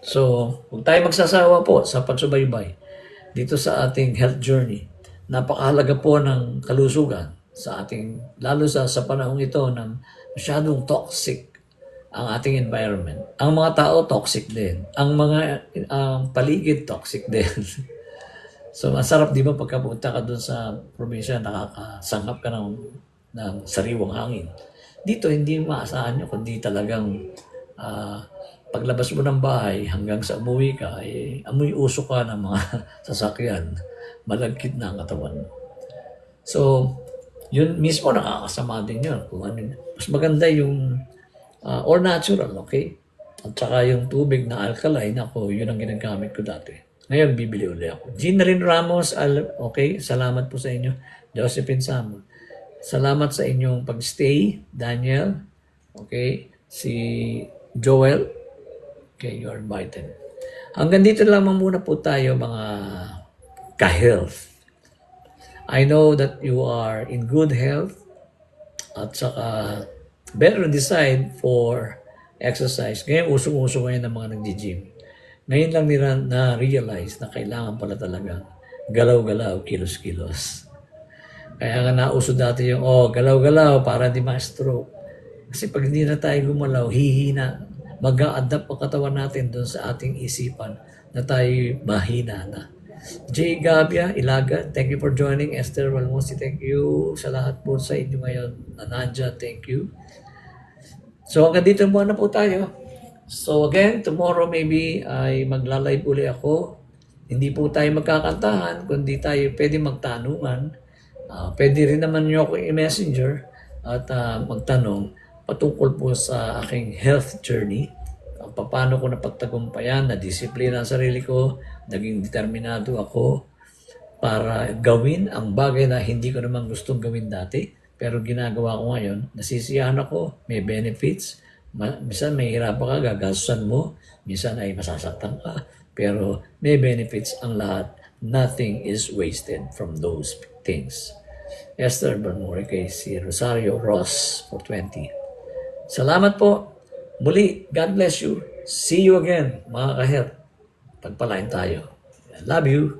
So, huwag tayo magsasawa po sa pagsubaybay dito sa ating health journey. Napakahalaga po ng kalusugan sa ating, lalo sa panahong ito na masyadong toxic ang ating environment. Ang mga tao toxic din. Ang mga paligid toxic din. So, masarap di ba pagkapunta ka dun sa probinsya, nakakasanghap ka ng sariwang hangin. Dito, hindi maasahan nyo, kundi talagang paglabas mo ng bahay hanggang sa umuwi ka, amoy usok ka ng mga sasakyan. Malagkit na ang katawan mo. So, yun mismo nakakasama din yun. Kung ano, mas maganda yung all natural, okay? At saka yung tubig na alkaline, ako, yun ang ginagamit ko dati. Ngayon, bibili ulit ako. Jeanalyn Ramos, okay, salamat po sa inyo. Josephine Samuel. Salamat sa inyong pagstay, Daniel. Okay, si Joel. Okay, you are invited. Hanggang dito lamang muna po tayo mga ka-health. I know that you are in good health at saka better decide for exercise. Ngayon, usong-uso ngayon ng mga nag-gym. Ngayon lang nila na-realize na kailangan pala talaga galaw-galaw, kilos-kilos. Kaya nga nauso dati yung, galaw-galaw para di ma-stroke. Kasi pag hindi na tayo gumalaw, hihina. Mag-a-adapt ang katawan natin doon sa ating isipan na tayo mahina na. Jay Gabia, Ilaga, thank you for joining. Esther Walmosi, thank you sa lahat po sa inyo ngayon. Nanadja, thank you. So hanggang dito muna po tayo. So again, tomorrow maybe ay magla-live uli ako. Hindi po tayo magkakantahan, kundi tayo pwede magtanungan. Pwede rin naman nyo ako i-messenger at magtanong patungkol po sa aking health journey. Paano ko napagtagumpayan, na-disiplina ang sarili ko, naging determinado ako para gawin ang bagay na hindi ko naman gustong gawin dati. Pero ginagawa ko ngayon, nasisiyahan ako, may benefits. Minsan may hirapan ka, gagastusan mo. Minsan ay masasaktan ka. Pero may benefits ang lahat. Nothing is wasted from those things. Esther Bermore kay si Rosario Ross for 20. Salamat po. Muli, God bless you. See you again, mga ka-health. Pagpalain tayo. I love you.